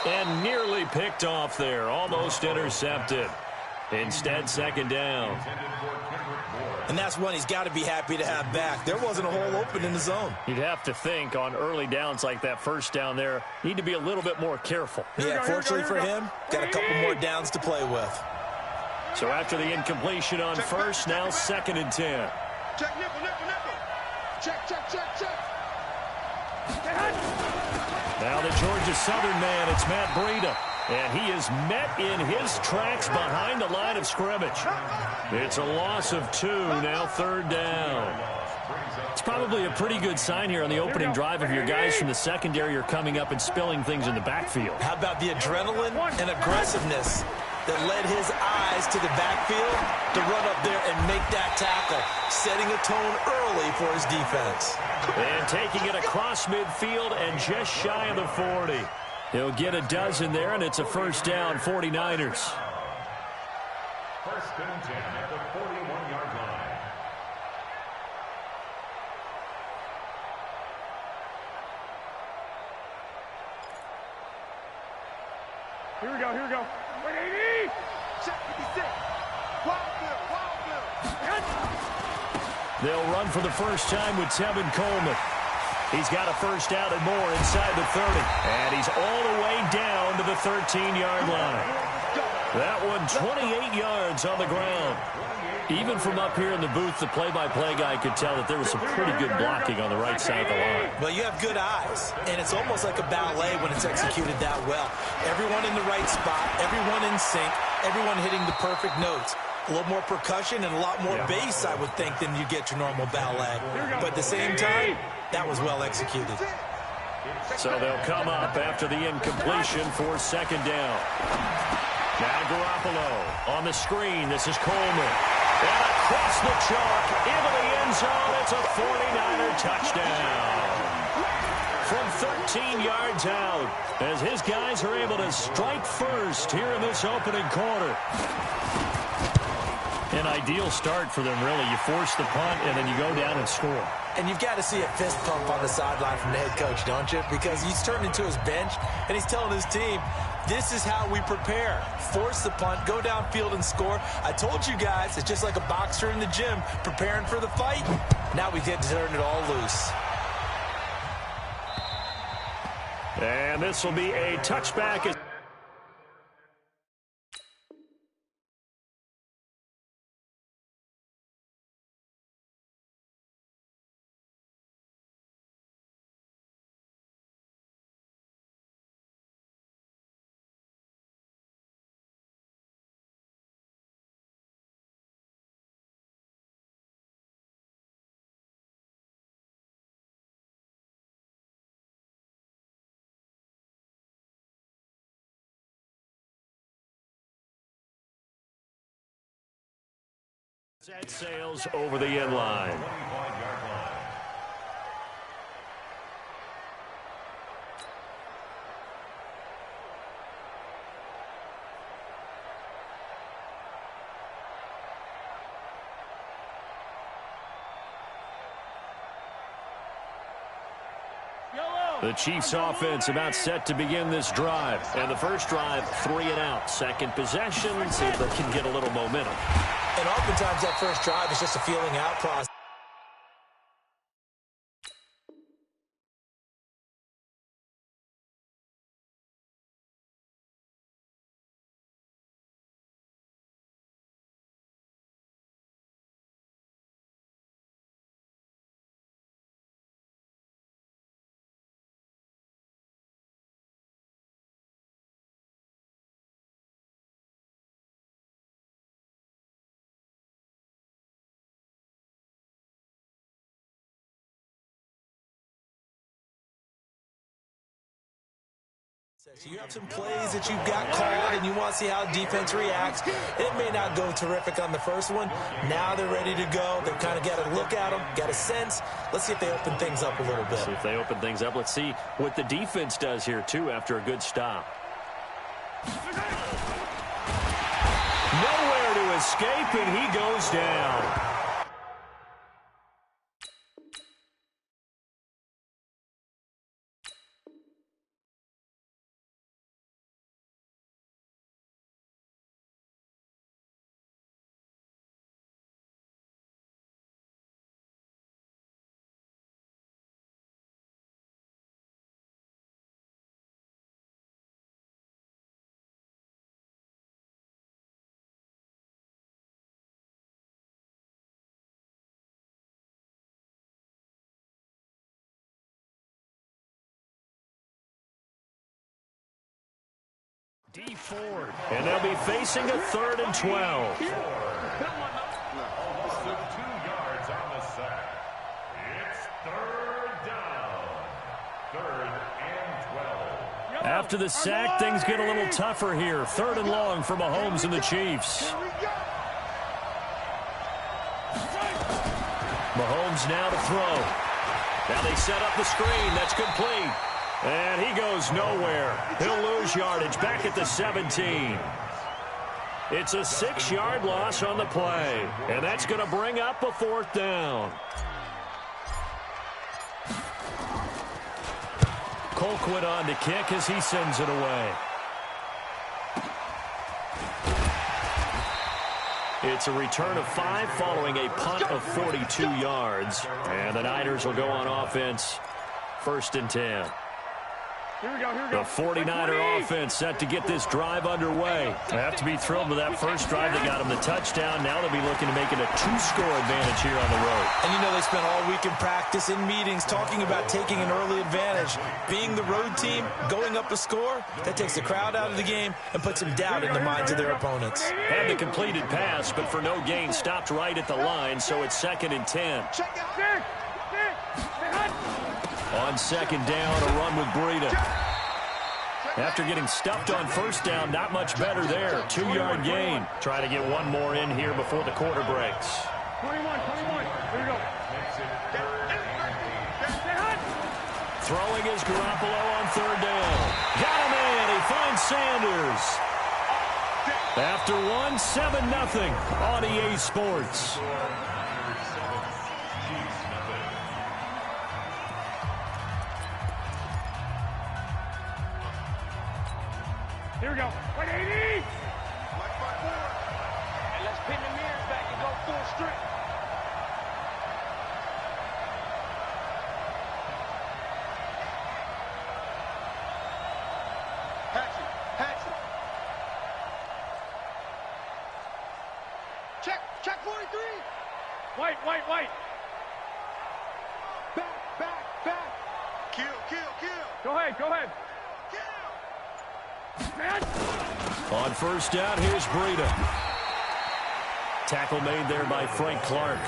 And nearly picked off there. Almost intercepted. Instead, 2nd down. And that's one he's got to be happy to have back. There wasn't a hole open in the zone. You'd have to think on early downs like that first down there, need to be a little bit more careful. Yeah, fortunately for him, got a couple more downs to play with. So after the incompletion on first, now 2nd and 10. Check, nickel, nickel, nickel. Check, check, check, check. Now the Georgia Southern man, it's Matt Breida. And he is met in his tracks behind the line of scrimmage. It's a loss of 2, now 3rd down. It's probably a pretty good sign here on the opening drive of your guys from the secondary are coming up and spilling things in the backfield. How about the adrenaline and aggressiveness that led his eyes to the backfield to run up there and make that tackle, setting a tone early for his defense. And taking it across midfield and just shy of the 40. He'll get a dozen there, and it's a 1st down, 49ers. 1st and 10 at the 41-yard line. Here we go, here we go. 180! Check 56. Wild blue, wild blue. They'll run for the first time with Tevin Coleman. He's got a 1st down and more inside the 30. And he's all the way down to the 13-yard line. That one 28 yards on the ground. Even from up here in the booth, the play-by-play guy could tell that there was some pretty good blocking on the right side of the line. Well, you have good eyes, and it's almost like a ballet when it's executed that well. Everyone in the right spot, everyone in sync, everyone hitting the perfect notes. A little more percussion and a lot more bass, I would think, than you get your normal ballet. But at the same time, that was well executed. So they'll come up after the incompletion for 2nd down. Now Garoppolo on the screen. This is Coleman. And across the chalk into the end zone. It's a 49er touchdown. from 13 yards out as his guys are able to strike first here in this opening quarter. An ideal start for them, really. You force the punt, and then you go down and score. And you've got to see a fist pump on the sideline from the head coach, don't you? Because he's turned into his bench, and he's telling his team, this is how we prepare. Force the punt, go downfield and score. I told you guys, it's just like a boxer in the gym preparing for the fight. Now we get to turn it all loose. And this will be a touchback. Set sails over the end line. The Chiefs offense about set to begin this drive. And the first drive, 3 and out. Second possession, see if they can get a little momentum. And oftentimes that first drive is just a feeling out process. So you have some plays that you've got called and you want to see how defense reacts. It may not go terrific on the first one. Now they're ready to go. They've kind of got to look at them, got a sense. Let's see if they open things up a little bit. See if they open things up. Let's see what the defense does here, too, after a good stop. Nowhere to escape, and he goes down. D Ford. And they'll be facing a 3rd and 12. 2 yards on the sack. It's 3rd down. 3rd and 12. After the sack, things get a little tougher here. 3rd and long for Mahomes and the Chiefs. Mahomes now to throw. Now they set up the screen. That's complete. And he goes nowhere. He'll lose yardage back at the 17. It's a 6-yard loss on the play. And that's going to bring up a 4th down. Colquitt on to kick as he sends it away. It's a return of 5 following a punt of 42 yards. And the Niners will go on offense. 1st and 10. The 49er offense set to get this drive underway. They have to be thrilled with that first drive that got them the touchdown. Now they'll be looking to make it a 2-score advantage here on the road. And you know they spent all week in practice, in meetings, talking about taking an early advantage. Being the road team, going up a score, that takes the crowd out of the game and puts some doubt in the minds of their opponents. Had the completed pass, but for no gain, stopped right at the line, so it's 2nd and 10. On 2nd down, a run with Breida. After getting stuffed on 1st down, not much better there. 2-yard gain. Try to get one more in here before the quarter breaks. 21. Here we go. Throwing is Garoppolo on third down. Got him in. He finds Sanders. After 7-0 on EA Sports. Here we go. 180. And let's pin the mirrors back and go full strength. Hatchet. Check 43. White. Back. Kill. Go ahead. Man. On first down, here's Breida. Tackle made there by Frank Clark.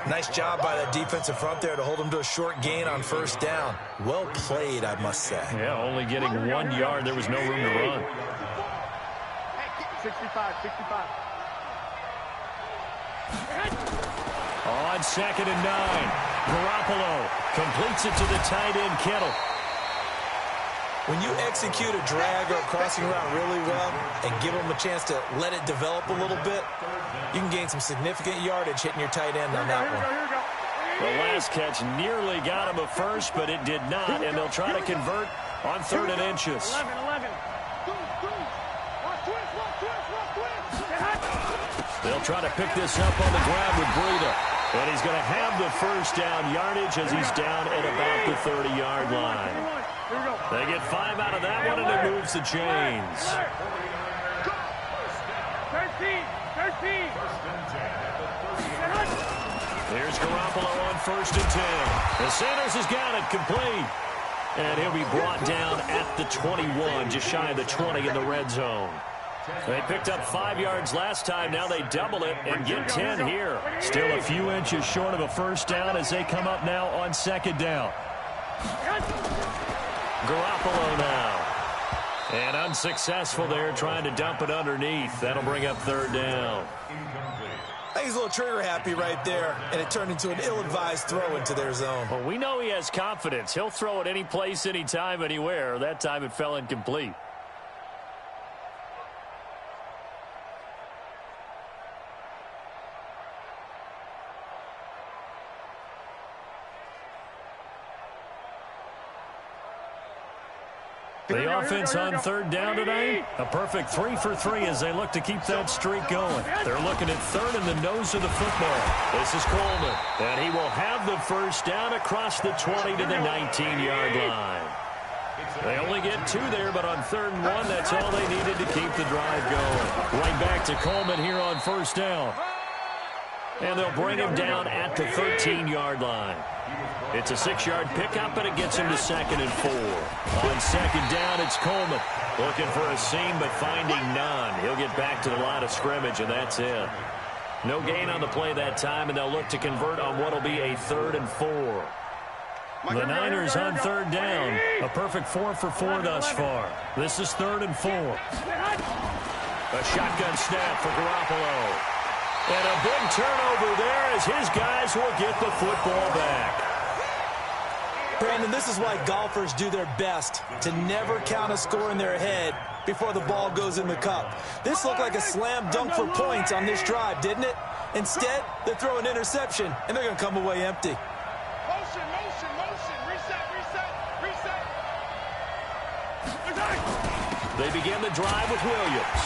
Nice job by that defensive front there to hold him to a short gain on first down. Well played, I must say. Yeah, only getting 1 yard. There was no room to run. 65. On 2nd and 9, Garoppolo completes it to the tight end, Kittle. When you execute a drag or a crossing route really well and give them a chance to let it develop a little bit, you can gain some significant yardage hitting your tight end on that one. Here we go. The last catch nearly got him a first, but it did not, and they'll try to convert on 3rd and inches. 11. They'll try to pick this up on the ground with Breida, and he's going to have the first down yardage as he's down at about the 30-yard line. They get 5 out of that one, and it moves the chains. 13. Here's Garoppolo on 1st and 10. And Sanders has got it complete. And he'll be brought down at the 21, just shy of the 20 in the red zone. They picked up 5 yards last time. Now they double it and get 10 here. Still a few inches short of a first down as they come up now on 2nd down. Garoppolo now. And unsuccessful there, trying to dump it underneath. That'll bring up 3rd down. I think he's a little trigger happy right there, and it turned into an ill-advised throw into their zone. Well, we know he has confidence. He'll throw it any place, anytime, anywhere. That time it fell incomplete. The offense on 3rd down today, a perfect 3 for 3 as they look to keep that streak going. They're looking at 3rd in the nose of the football. This is Coleman, and he will have the first down across the 20 to the 19-yard line. They only get 2 there, but on 3rd and 1, that's all they needed to keep the drive going. Right back to Coleman here on first down. And they'll bring him down at the 13-yard line. It's a 6-yard pickup, and it gets him to 2nd and 4. On 2nd down, it's Coleman. Looking for a seam, but finding none. He'll get back to the line of scrimmage, and that's it. No gain on the play that time, and they'll look to convert on what will be a 3rd and 4. The Niners on 3rd down. A perfect 4 for 4 thus far. This is 3rd and 4. A shotgun snap for Garoppolo. And a big turnover there as his guys will get the football back. Brandon, this is why golfers do their best to never count a score in their head before the ball goes in the cup. This looked like a slam dunk for points on this drive, didn't it? Instead, they throw an interception, and they're going to come away empty. Motion. Reset. They begin the drive with Williams.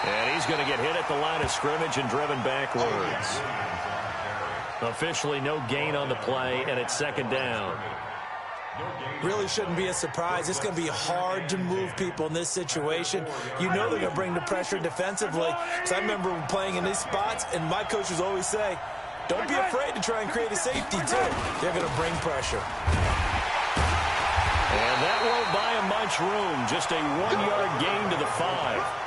And he's going to get hit at the line of scrimmage and driven backwards. Officially no gain on the play, and it's 2nd down. Really shouldn't be a surprise. It's going to be hard to move people in this situation. You know they're going to bring the pressure defensively. Because I remember playing in these spots, and my coaches always say, don't be afraid to try and create a safety, too. They're going to bring pressure. And that won't buy him much room. Just a 1-yard gain to the 5.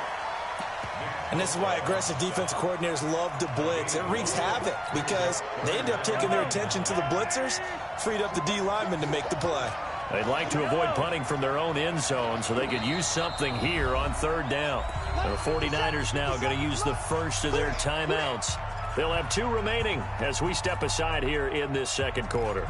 And this is why aggressive defensive coordinators love to blitz. It wreaks havoc because they end up taking their attention to the blitzers, freed up the D linemen to make the play. They'd like to avoid punting from their own end zone so they could use something here on 3rd down. The 49ers now going to use the first of their timeouts. They'll have 2 remaining as we step aside here in this 2nd quarter.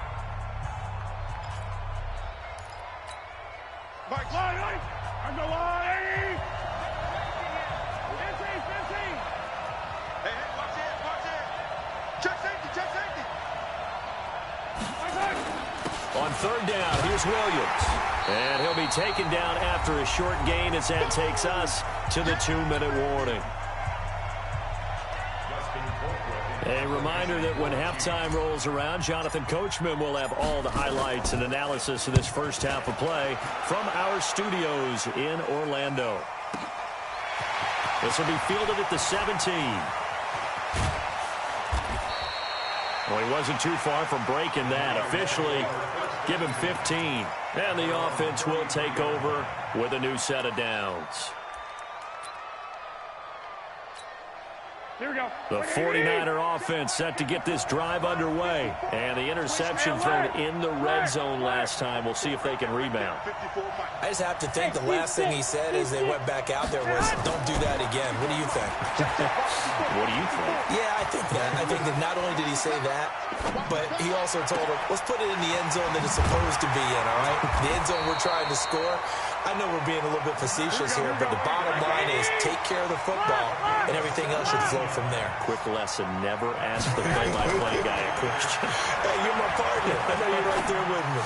third down. Here's Williams. And he'll be taken down after a short gain as that takes us to the 2-minute warning. A reminder that when halftime rolls around, Jonathan Coachman will have all the highlights and analysis of this first half of play from our studios in Orlando. This will be fielded at the 17. Well, he wasn't too far from breaking that. Officially, give him 15. And the offense will take over with a new set of downs. Here we go. The 49er offense set to get this drive underway. And the interception thrown in the red zone last time. We'll see if they can rebound. I just have to think the last thing he said as they went back out there was, don't do that again. What do you think? What do you think? Yeah, I think that. I think that not only did he say that, but he also told him, let's put it in the end zone that it's supposed to be in, all right? The end zone we're trying to score. I know we're being a little bit facetious here, but the bottom line is take care of the football, and everything else should flow from there. Quick lesson, never ask the play-by-play guy a question. Hey, you're my partner. I know you're right there with me.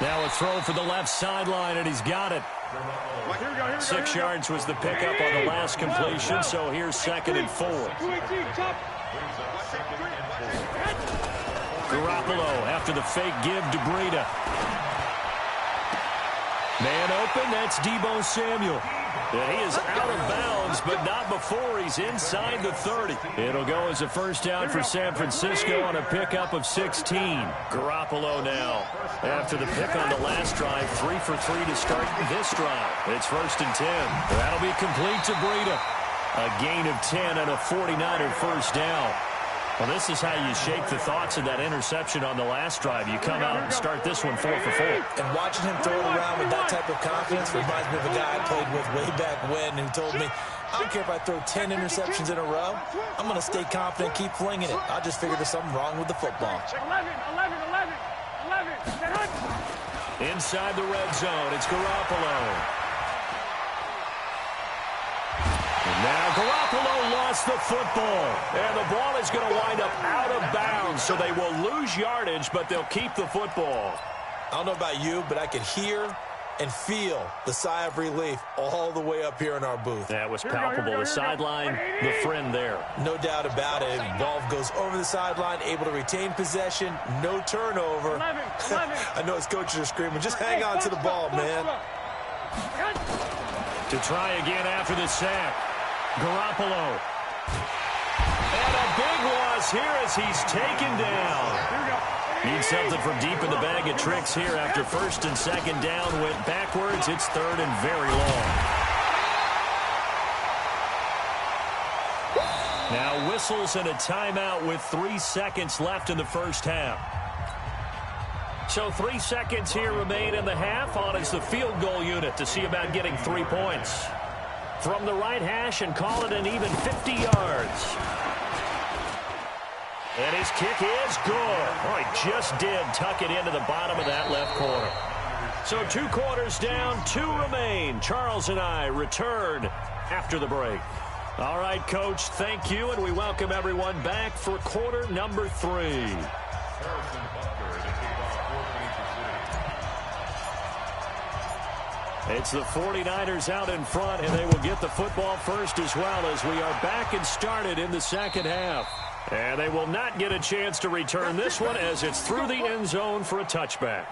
Now a throw for the left sideline, and he's got it. 6 yards was the pickup on the last completion, so here's 2nd and 4. Garoppolo after the fake give to Breida. Man open, that's Deebo Samuel. And he is out of bounds, but not before he's inside the 30. It'll go as a first down for San Francisco on a pickup of 16. Garoppolo now. After the pick on the last drive, 3 for 3 to start this drive. It's 1st and 10. That'll be complete to Breida. A gain of 10 and a 49er first down. Well, this is how you shape the thoughts of that interception on the last drive. You come out and start this one 4 for 4. And watching him throw it around with that type of confidence reminds me of a guy I played with way back when who told me, I don't care if I throw 10 interceptions in a row. I'm going to stay confident, keep flinging it. I just figured there's something wrong with the football. 11. Inside the red zone, it's Garoppolo. Now Garoppolo lost the football, and the ball is going to wind up out of bounds, so they will lose yardage, but they'll keep the football. I don't know about you, but I could hear and feel the sigh of relief all the way up here in our booth. That was palpable. The sideline, the friend there. No doubt about it. Ball goes over the sideline, able to retain possession, no turnover. 11. I know his coaches are screaming, just hang on to the ball, man. To try again after the sack. Garoppolo. And a big loss here as he's taken down. Needs something from deep in the bag of tricks here after 1st and 2nd down went backwards. It's 3rd and very long. Now whistles and a timeout with 3 seconds left in the first half. So 3 seconds here remain in the half. On is the field goal unit to see about getting 3 points. From the right hash and call it an even 50 yards. And his kick is good. Oh, he just did tuck it into the bottom of that left corner. So 2 quarters down, 2 remain. Charles and I return after the break. All right, Coach, thank you, and we welcome everyone back for quarter number 3. It's the 49ers out in front, and they will get the football first as well as we are back and started in the second half. And they will not get a chance to return this one as it's through the end zone for a touchback.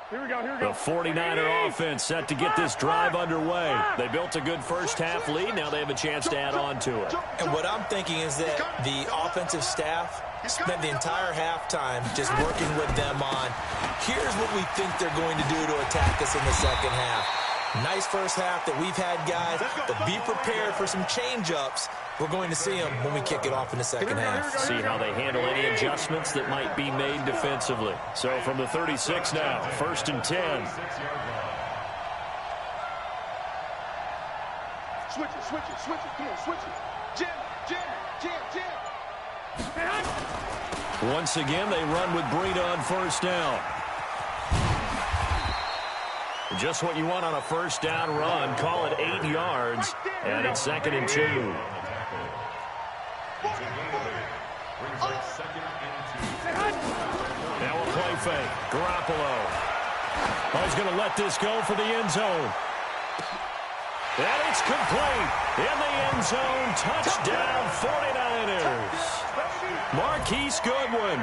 Here we go. The 49er offense set to get this drive underway. They built a good first half lead. Now they have a chance to add on to it. And what I'm thinking is that the offensive staff spent the entire halftime just working with them on, here's what we think they're going to do to attack us in the second half. Nice first half that we've had, guys, but be prepared for some change-ups. We're going to see them when we kick it off in the second half. See how they handle any adjustments that might be made defensively. So from the 36 now, 1st and 10. Switch it. Come on, switch it. Jam. Once again, they run with Breida on first down. Just what you want on a first down run. Call it 8 yards, and it's 2nd and 2. Now a play fake. Garoppolo. Oh, he's going to let this go for the end zone. And it's complete. In the end zone. Touchdown, 49ers. Marquise Goodwin,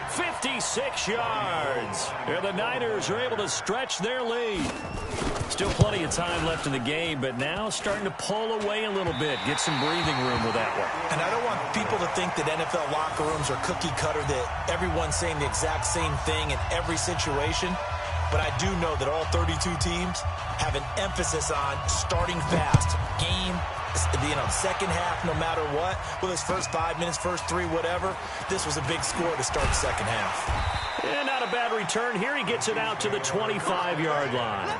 56 yards. And the Niners are able to stretch their lead. Still plenty of time left in the game, but now starting to pull away a little bit. Get some breathing room with that one. And I don't want people to think that NFL locker rooms are cookie cutter, that everyone's saying the exact same thing in every situation. But I do know that all 32 teams have an emphasis on starting fast. Game, second half, no matter what. Whether it's first 5 minutes, first 3, whatever. This was a big score to start the second half. And not a bad return here. He gets it out to the 25-yard line.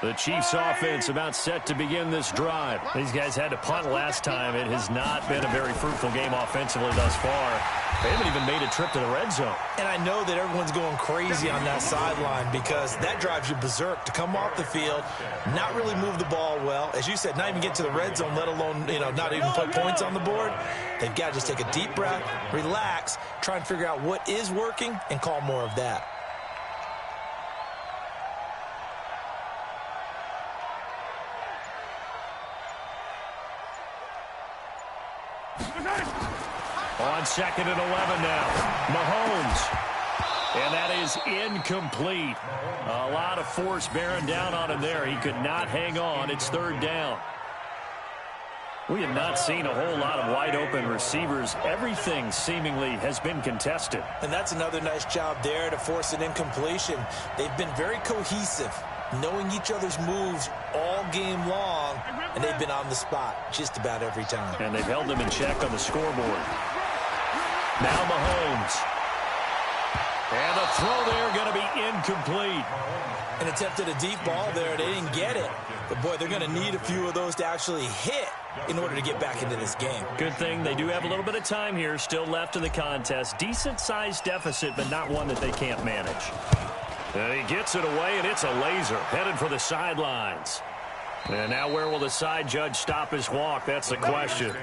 The Chiefs offense about set to begin this drive. These guys had to punt last time. It has not been a very fruitful game offensively thus far. They haven't even made a trip to the red zone. And I know that everyone's going crazy on that sideline because that drives you berserk to come off the field, not really move the ball well. As you said, not even get to the red zone, let alone, not even put points on the board. They've got to just take a deep breath, relax, try and figure out what is working and call more of that. On 2nd and 11 now. Mahomes. And that is incomplete. A lot of force bearing down on him there. He could not hang on. It's 3rd down. We have not seen a whole lot of wide open receivers. Everything seemingly has been contested. And that's another nice job there to force an incompletion. They've been very cohesive, knowing each other's moves all game long, and they've been on the spot just about every time. And they've held them in check on the scoreboard. Now Mahomes. And the throw there going to be incomplete. And attempted a deep ball there. They didn't get it. But, boy, they're going to need a few of those to actually hit in order to get back into this game. Good thing they do have a little bit of time here still left in the contest. Decent-sized deficit, but not one that they can't manage. And he gets it away, and it's a laser headed for the sidelines. And now where will the side judge stop his walk? That's the question.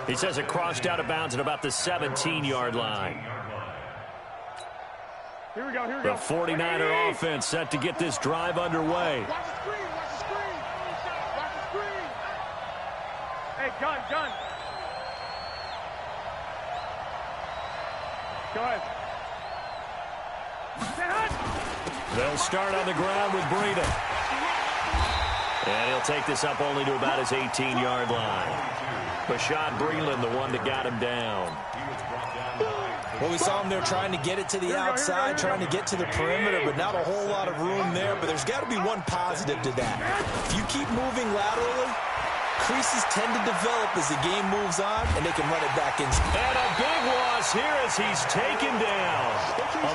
He says it crossed out of bounds at about the 17-yard line. Here we go, here we The go. 49er offense set to get this drive underway. Watch the screen, watch the screen. Watch the screen. Hey, gun. Go ahead. They'll start on the ground with Breida. And he'll take this up only to about his 18-yard line. Bashaud Breeland, the one that got him down. Well, we saw him there trying to get it to the outside, trying to get to the perimeter, but not a whole lot of room there. But there's got to be one positive to that. If you keep moving laterally, creases tend to develop as the game moves on, and they can run it back in. And a big loss here as he's taken down.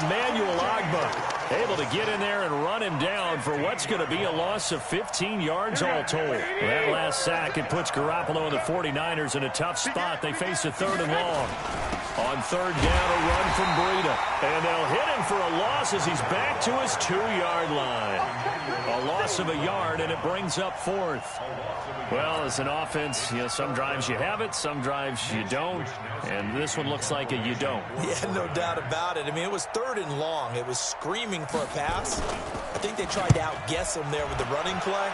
Emmanuel Ogbah able to get in there and run him down for what's going to be a loss of 15 yards all told. That last sack, it puts Garoppolo and the 49ers in a tough spot. They face a 3rd and long. On 3rd down, a run from Breida. And they'll hit him for a loss as he's back to his 2-yard line. A loss of a yard, and it brings up 4th. Well, as an offense, some drives you have it, some drives you don't. And this one looks like a you don't. Yeah, no doubt about it. I mean, it was 3rd and long. It was screaming for a pass. I think they tried to outguess him there with the running play.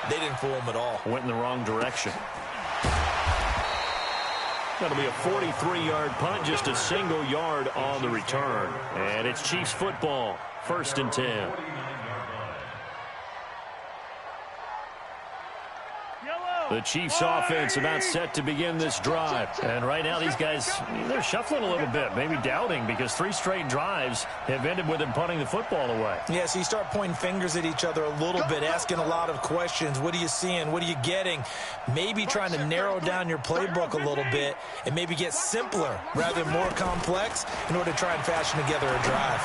They didn't fool him at all. Went in the wrong direction. That'll be a 43-yard punt, just a single yard on the return. And it's Chiefs football, 1st and 10. The Chiefs offense about set to begin this drive. And right now these guys, they're shuffling a little bit, maybe doubting, because 3 straight drives have ended with them punting the football away. Yeah, so you start pointing fingers at each other a little bit, asking a lot of questions. What are you seeing? What are you getting? Maybe trying to narrow down your playbook a little bit and maybe get simpler rather than more complex in order to try and fashion together a drive.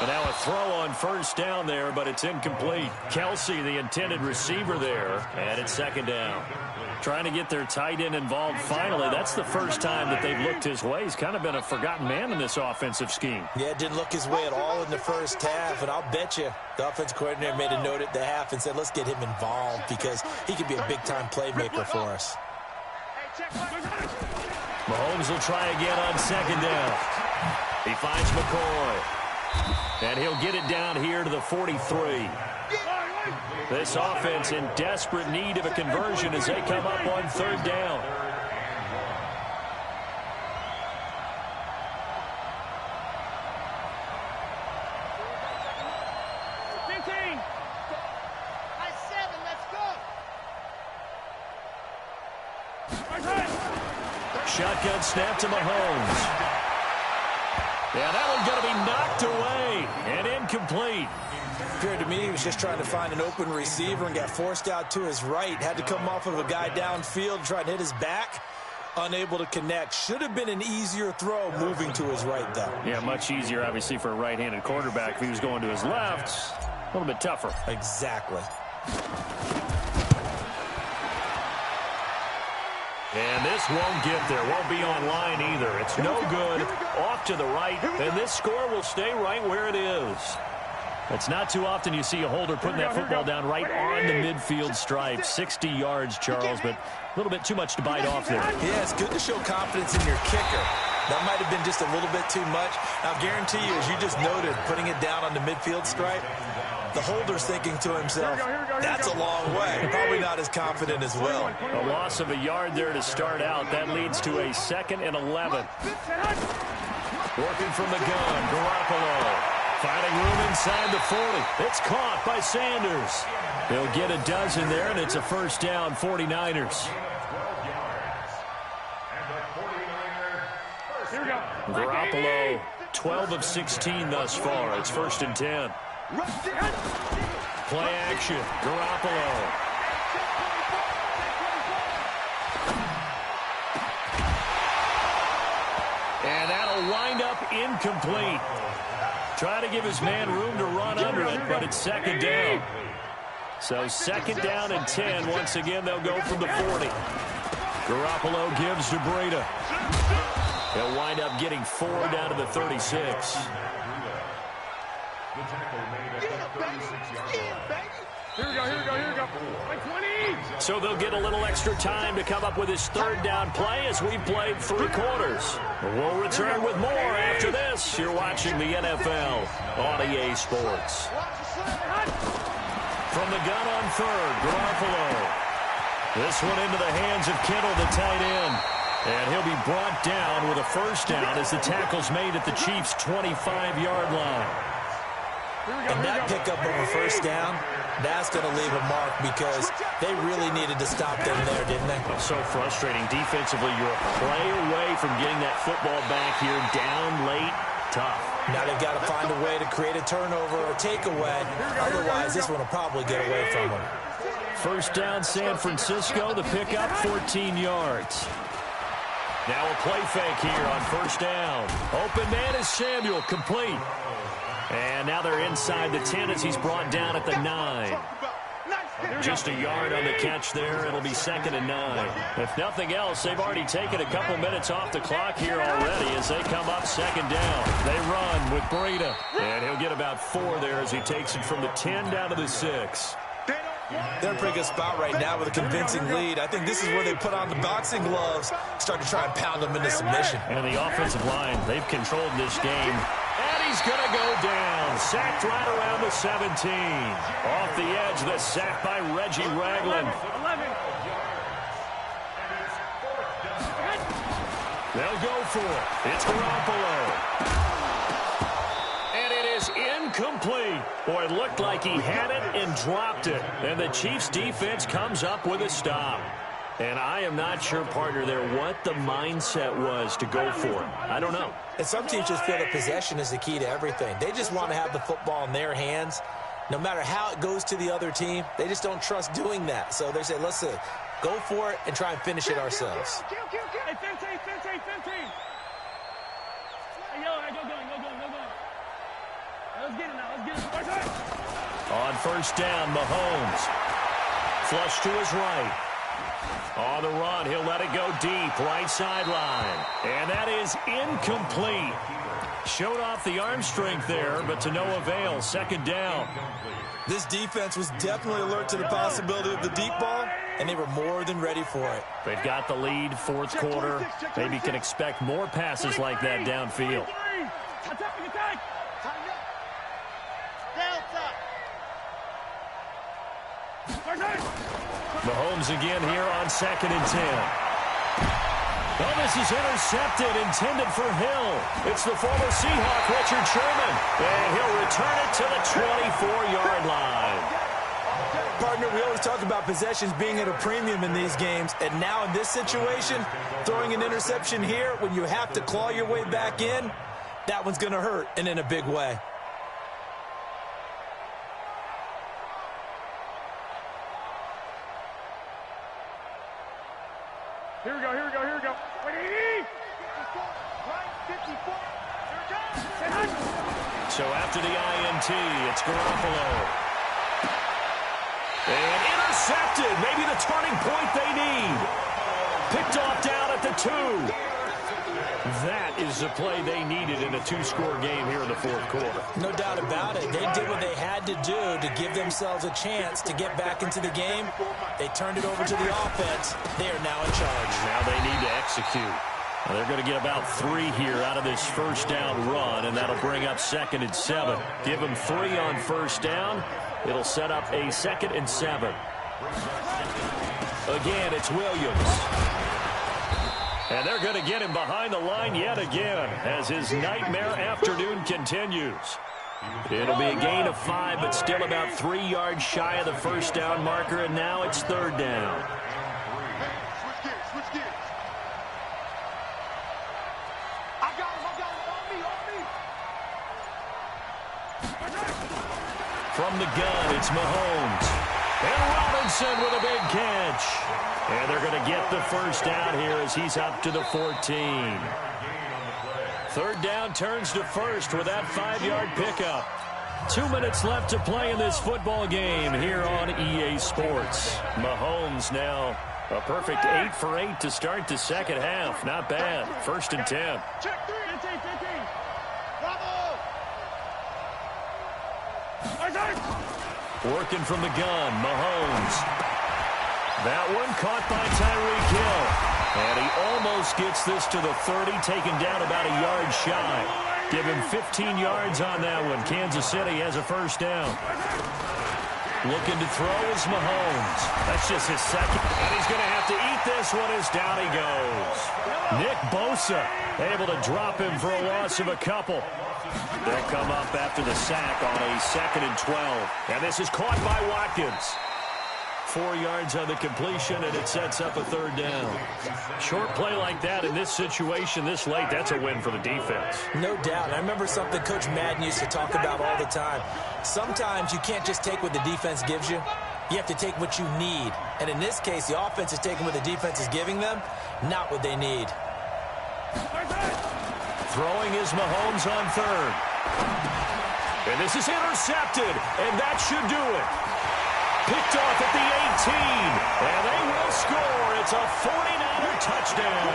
And now a throw on first down there, but it's incomplete. Kelsey, the intended receiver there, and it's second down. Trying to get their tight end involved finally. That's the first time that they've looked his way. He's kind of been a forgotten man in this offensive scheme. Yeah, didn't look his way at all in the first half, and I'll bet you the offense coordinator made a note at the half and said, let's get him involved because he could be a big-time playmaker for us. Mahomes will try again on second down. He finds McCoy. And he'll get it down here to the 43. This offense in desperate need of a conversion as they come up on third down. Shotgun snap to Mahomes. Yeah, that one's going to be knocked away and incomplete. Appeared to me he was just trying to find an open receiver and got forced out to his right. Had to come off of a guy downfield, try to hit his back. Unable to connect. Should have been an easier throw moving to his right, though. Yeah, much easier, obviously, for a right-handed quarterback. If he was going to his left, a little bit tougher. Exactly. And this won't get there. Won't be online either. It's no good. Off to the right. And this score will stay right where it is. It's not too often you see a holder putting that football down right on the midfield stripe. 60 yards, Charles, but a little bit too much to bite off there. Yeah, it's good to show confidence in your kicker. That might have been just a little bit too much. I'll guarantee you, as you just noted, putting it down on the midfield stripe, the holder's thinking to himself, that's a long way. Probably not as confident as well. A loss of a yard there to start out. That leads to a 2nd and 11. Working from the gun, Garoppolo. Finding room inside the 40. It's caught by Sanders. They'll get a dozen there, and it's a first down, 49ers. Garoppolo, 12 of 16 thus far. It's 1st and 10. Play action, Garoppolo. And that'll wind up incomplete. Trying to give his man room to run under it, but it's 2nd down. So 2nd down and 10. Once again, they'll go from the 40. Garoppolo gives to Breida. He'll wind up getting 4 down to the 36. Here we go. Like 20. So they'll get a little extra time to come up with his 3rd down play as we've played 3 quarters. We'll return with more after this. You're watching the NFL on EA Sports. From the gun on 3rd, Garoppolo. This one into the hands of Kittle, the tight end. And he'll be brought down with a first down as the tackle's made at the Chiefs' 25-yard line. And that pickup of a first down, that's going to leave a mark because they really needed to stop them there, didn't they? So frustrating. Defensively, you're a play away from getting that football back here. Down late, tough. Now they've got to find a way to create a turnover or takeaway. Otherwise, this one will probably get away from them. First down, San Francisco. The pickup, 14 yards. Now a play fake here on first down. Open man is Samuel, complete. And now they're inside the 10 as he's brought down at the 9. Just a yard on the catch there. It'll be 2nd and 9. If nothing else, they've already taken a couple minutes off the clock here already as they come up 2nd down. They run with Breida. And he'll get about 4 there as he takes it from the 10 down to the 6. They're in a pretty good spot right now with a convincing lead. I think this is where they put on the boxing gloves, start to try and pound them into submission. And the offensive line, they've controlled this game. And he's going to go down. Sacked right around the 17. Off the edge, the sack by Reggie Ragland. They'll go for it. It's Garoppolo. And it is incomplete. Boy, it looked like he had it and dropped it. And the Chiefs defense comes up with a stop. And I am not sure, partner, there what the mindset was to go for it. I don't know. And some teams just feel that possession is the key to everything. They just want to have the football in their hands. No matter how it goes to the other team, they just don't trust doing that. So they say, let's go for it and try and finish it ourselves. Hey, 15. Hey, yo, go going. Let's On first down, Mahomes. Flush to his right. On the run, he'll let it go deep, right sideline. And that is incomplete. Showed off the arm strength there, but to no avail. Second down. This defense was definitely alert to the possibility of the deep ball, and they were more than ready for it. They've got the lead, fourth quarter. Maybe can expect more passes like that downfield. Mahomes again here on 2nd and 10. Well, this is intercepted, intended for Hill. It's the former Seahawk, Richard Sherman. And he'll return it to the 24-yard line. Partner, we always talk about possessions being at a premium in these games. And now in this situation, throwing an interception here when you have to claw your way back in, that one's going to hurt, and in a big way. Here we go. So after the INT, it's Garoppolo. And intercepted. Maybe the turning point they need. Picked off down at the 2. That is the play they needed in a 2-score game here in the fourth quarter. No doubt about it. They did what they had to do to give themselves a chance to get back into the game. They turned it over to the offense. They are now in charge. Now they need to execute. Well, they're going to get about 3 here out of this first down run, and that'll bring up 2nd and 7. Give them 3 on first down. It'll set up a 2nd and 7. Again, it's Williams. And they're going to get him behind the line yet again as his nightmare afternoon continues. It'll be a gain of 5, but still about 3 yards shy of the first down marker, and now it's 3rd down. Switch gears. I got him. On me. From the gun, it's Mahomes. And Robinson with a big catch. And they're going to get the first down here as he's up to the 14. 3rd down turns to first with that 5-yard pickup. 2 minutes left to play in this football game here on EA Sports. Mahomes now a perfect 8 for 8 to start the second half. Not bad. 1st and 10. Check 3. 15. Bravo. Working from the gun, Mahomes. That one caught by Tyreek Hill. And he almost gets this to the 30, taken down about a yard shy. Give him 15 yards on that one. Kansas City has a first down. Looking to throw is Mahomes. That's just his second. And he's going to have to eat this one as down he goes. Nick Bosa able to drop him for a loss of a couple. They'll come up after the sack on a 2nd and 12. And this is caught by Watkins. 4 yards on the completion, and it sets up a 3rd down. Short play like that in this situation this late, that's a win for the defense. No doubt. I remember something Coach Madden used to talk about all the time. Sometimes you can't just take what the defense gives you. You have to take what you need. And in this case, the offense is taking what the defense is giving them, not what they need. Throwing is Mahomes on 3rd. And this is intercepted, and that should do it. Picked off at the 18, and they will score. It's a 49er touchdown.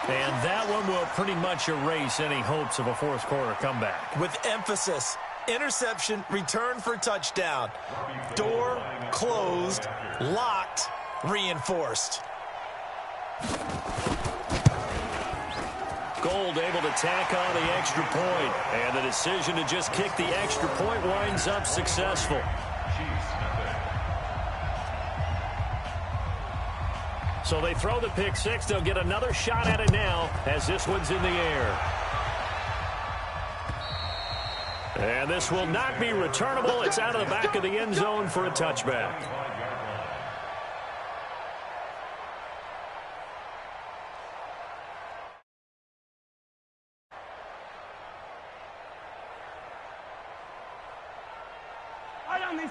And that one will pretty much erase any hopes of a fourth quarter comeback. With emphasis, interception, return for touchdown. Door closed, locked, reinforced. Gold able to tack on the extra point, and the decision to just kick the extra point winds up successful. So they throw the pick six. They'll get another shot at it now as this one's in the air. And this will not be returnable. It's out of the back of the end zone for a touchback.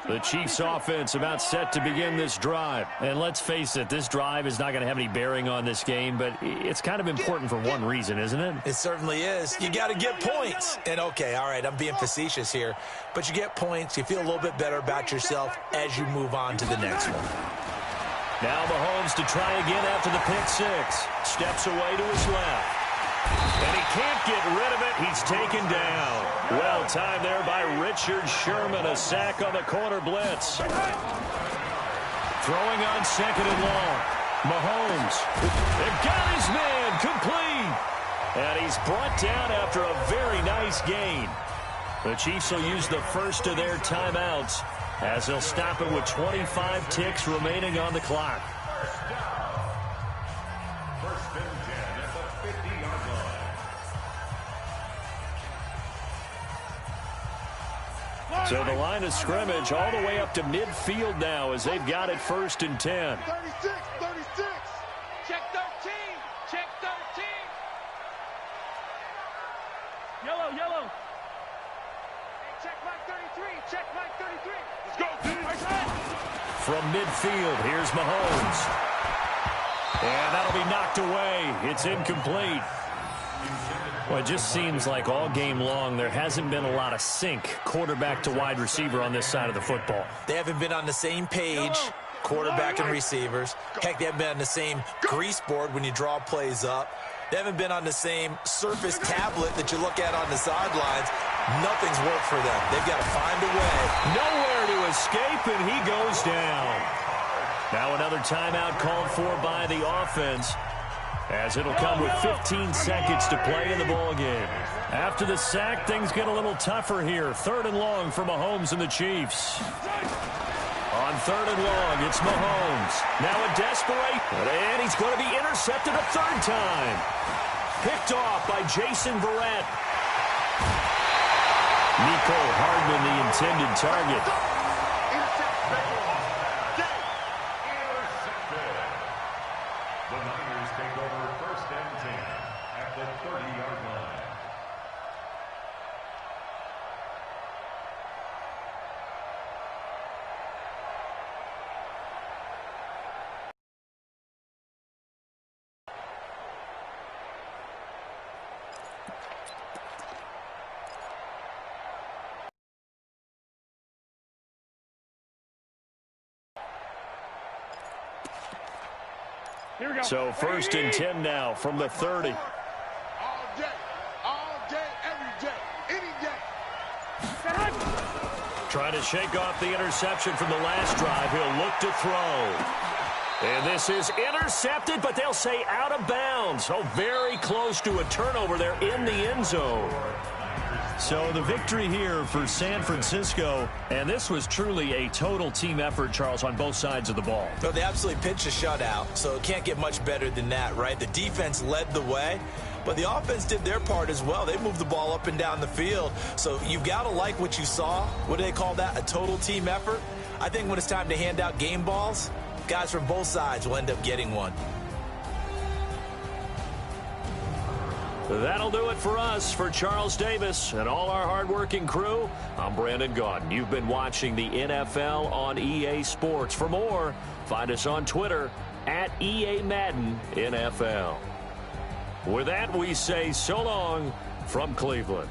The Chiefs offense about set to begin this drive. And let's face it, this drive is not going to have any bearing on this game, but it's kind of important for one reason, isn't it? It certainly is. You got to get points. And okay, all right, I'm being facetious here, but you get points, you feel a little bit better about yourself as you move on to the next one. Now Mahomes to try again after the pick six. Steps away to his left. And he can't get rid of it. He's taken down. Well timed there by Richard Sherman. A sack on the corner blitz. Throwing on second and long. Mahomes. They've got his man complete. And he's brought down after a very nice gain. The Chiefs will use the first of their timeouts as they'll stop it with 25 ticks remaining on the clock. First and 10 at the 50-yard line. So the line of scrimmage all the way up to midfield now as they've got it first and 10. 36, 36. Check 13. Check 13. Yellow, yellow. Hey, check Mike 33. Check Mike 33. Let's go. From midfield, here's Mahomes. And that'll be knocked away. It's incomplete. Well, it just seems like all game long there hasn't been a lot of sync quarterback to wide receiver on this side of the football. They haven't been on the same page, quarterback and receivers. Heck, they haven't been on the same grease board when you draw plays up. They haven't been on the same surface tablet that you look at on the sidelines. Nothing's worked for them. They've got to find a way. Nowhere to escape, and he goes down. Now another timeout called for by the offense, as it'll come with 15 seconds to play in the ballgame. After the sack, things get a little tougher here. Third and long for Mahomes and the Chiefs. On third and long, it's Mahomes. Now a desperation, and he's going to be intercepted a third time. Picked off by Jason Verrett. Nico Hardman, the intended target. The Niners take over first and 10 at the 30-yard line. Here we go. So first and 10 now from the 30. All day, every day, any day. Trying to shake off the interception from the last drive. He'll look to throw. And this is intercepted, but they'll say out of bounds. Oh, very close to a turnover there in the end zone. So the victory here for San Francisco, and this was truly a total team effort, Charles, on both sides of the ball. No, they absolutely pitched a shutout, so it can't get much better than that, right? The defense led the way, but the offense did their part as well. They moved the ball up and down the field, so you've got to like what you saw. What do they call that? A total team effort? I think when it's time to hand out game balls, guys from both sides will end up getting one. That'll do it for us. For Charles Davis and all our hardworking crew, I'm Brandon Gaudin. You've been watching the NFL on EA Sports. For more, find us on Twitter at EA Madden NFL. With that, we say so long from Cleveland.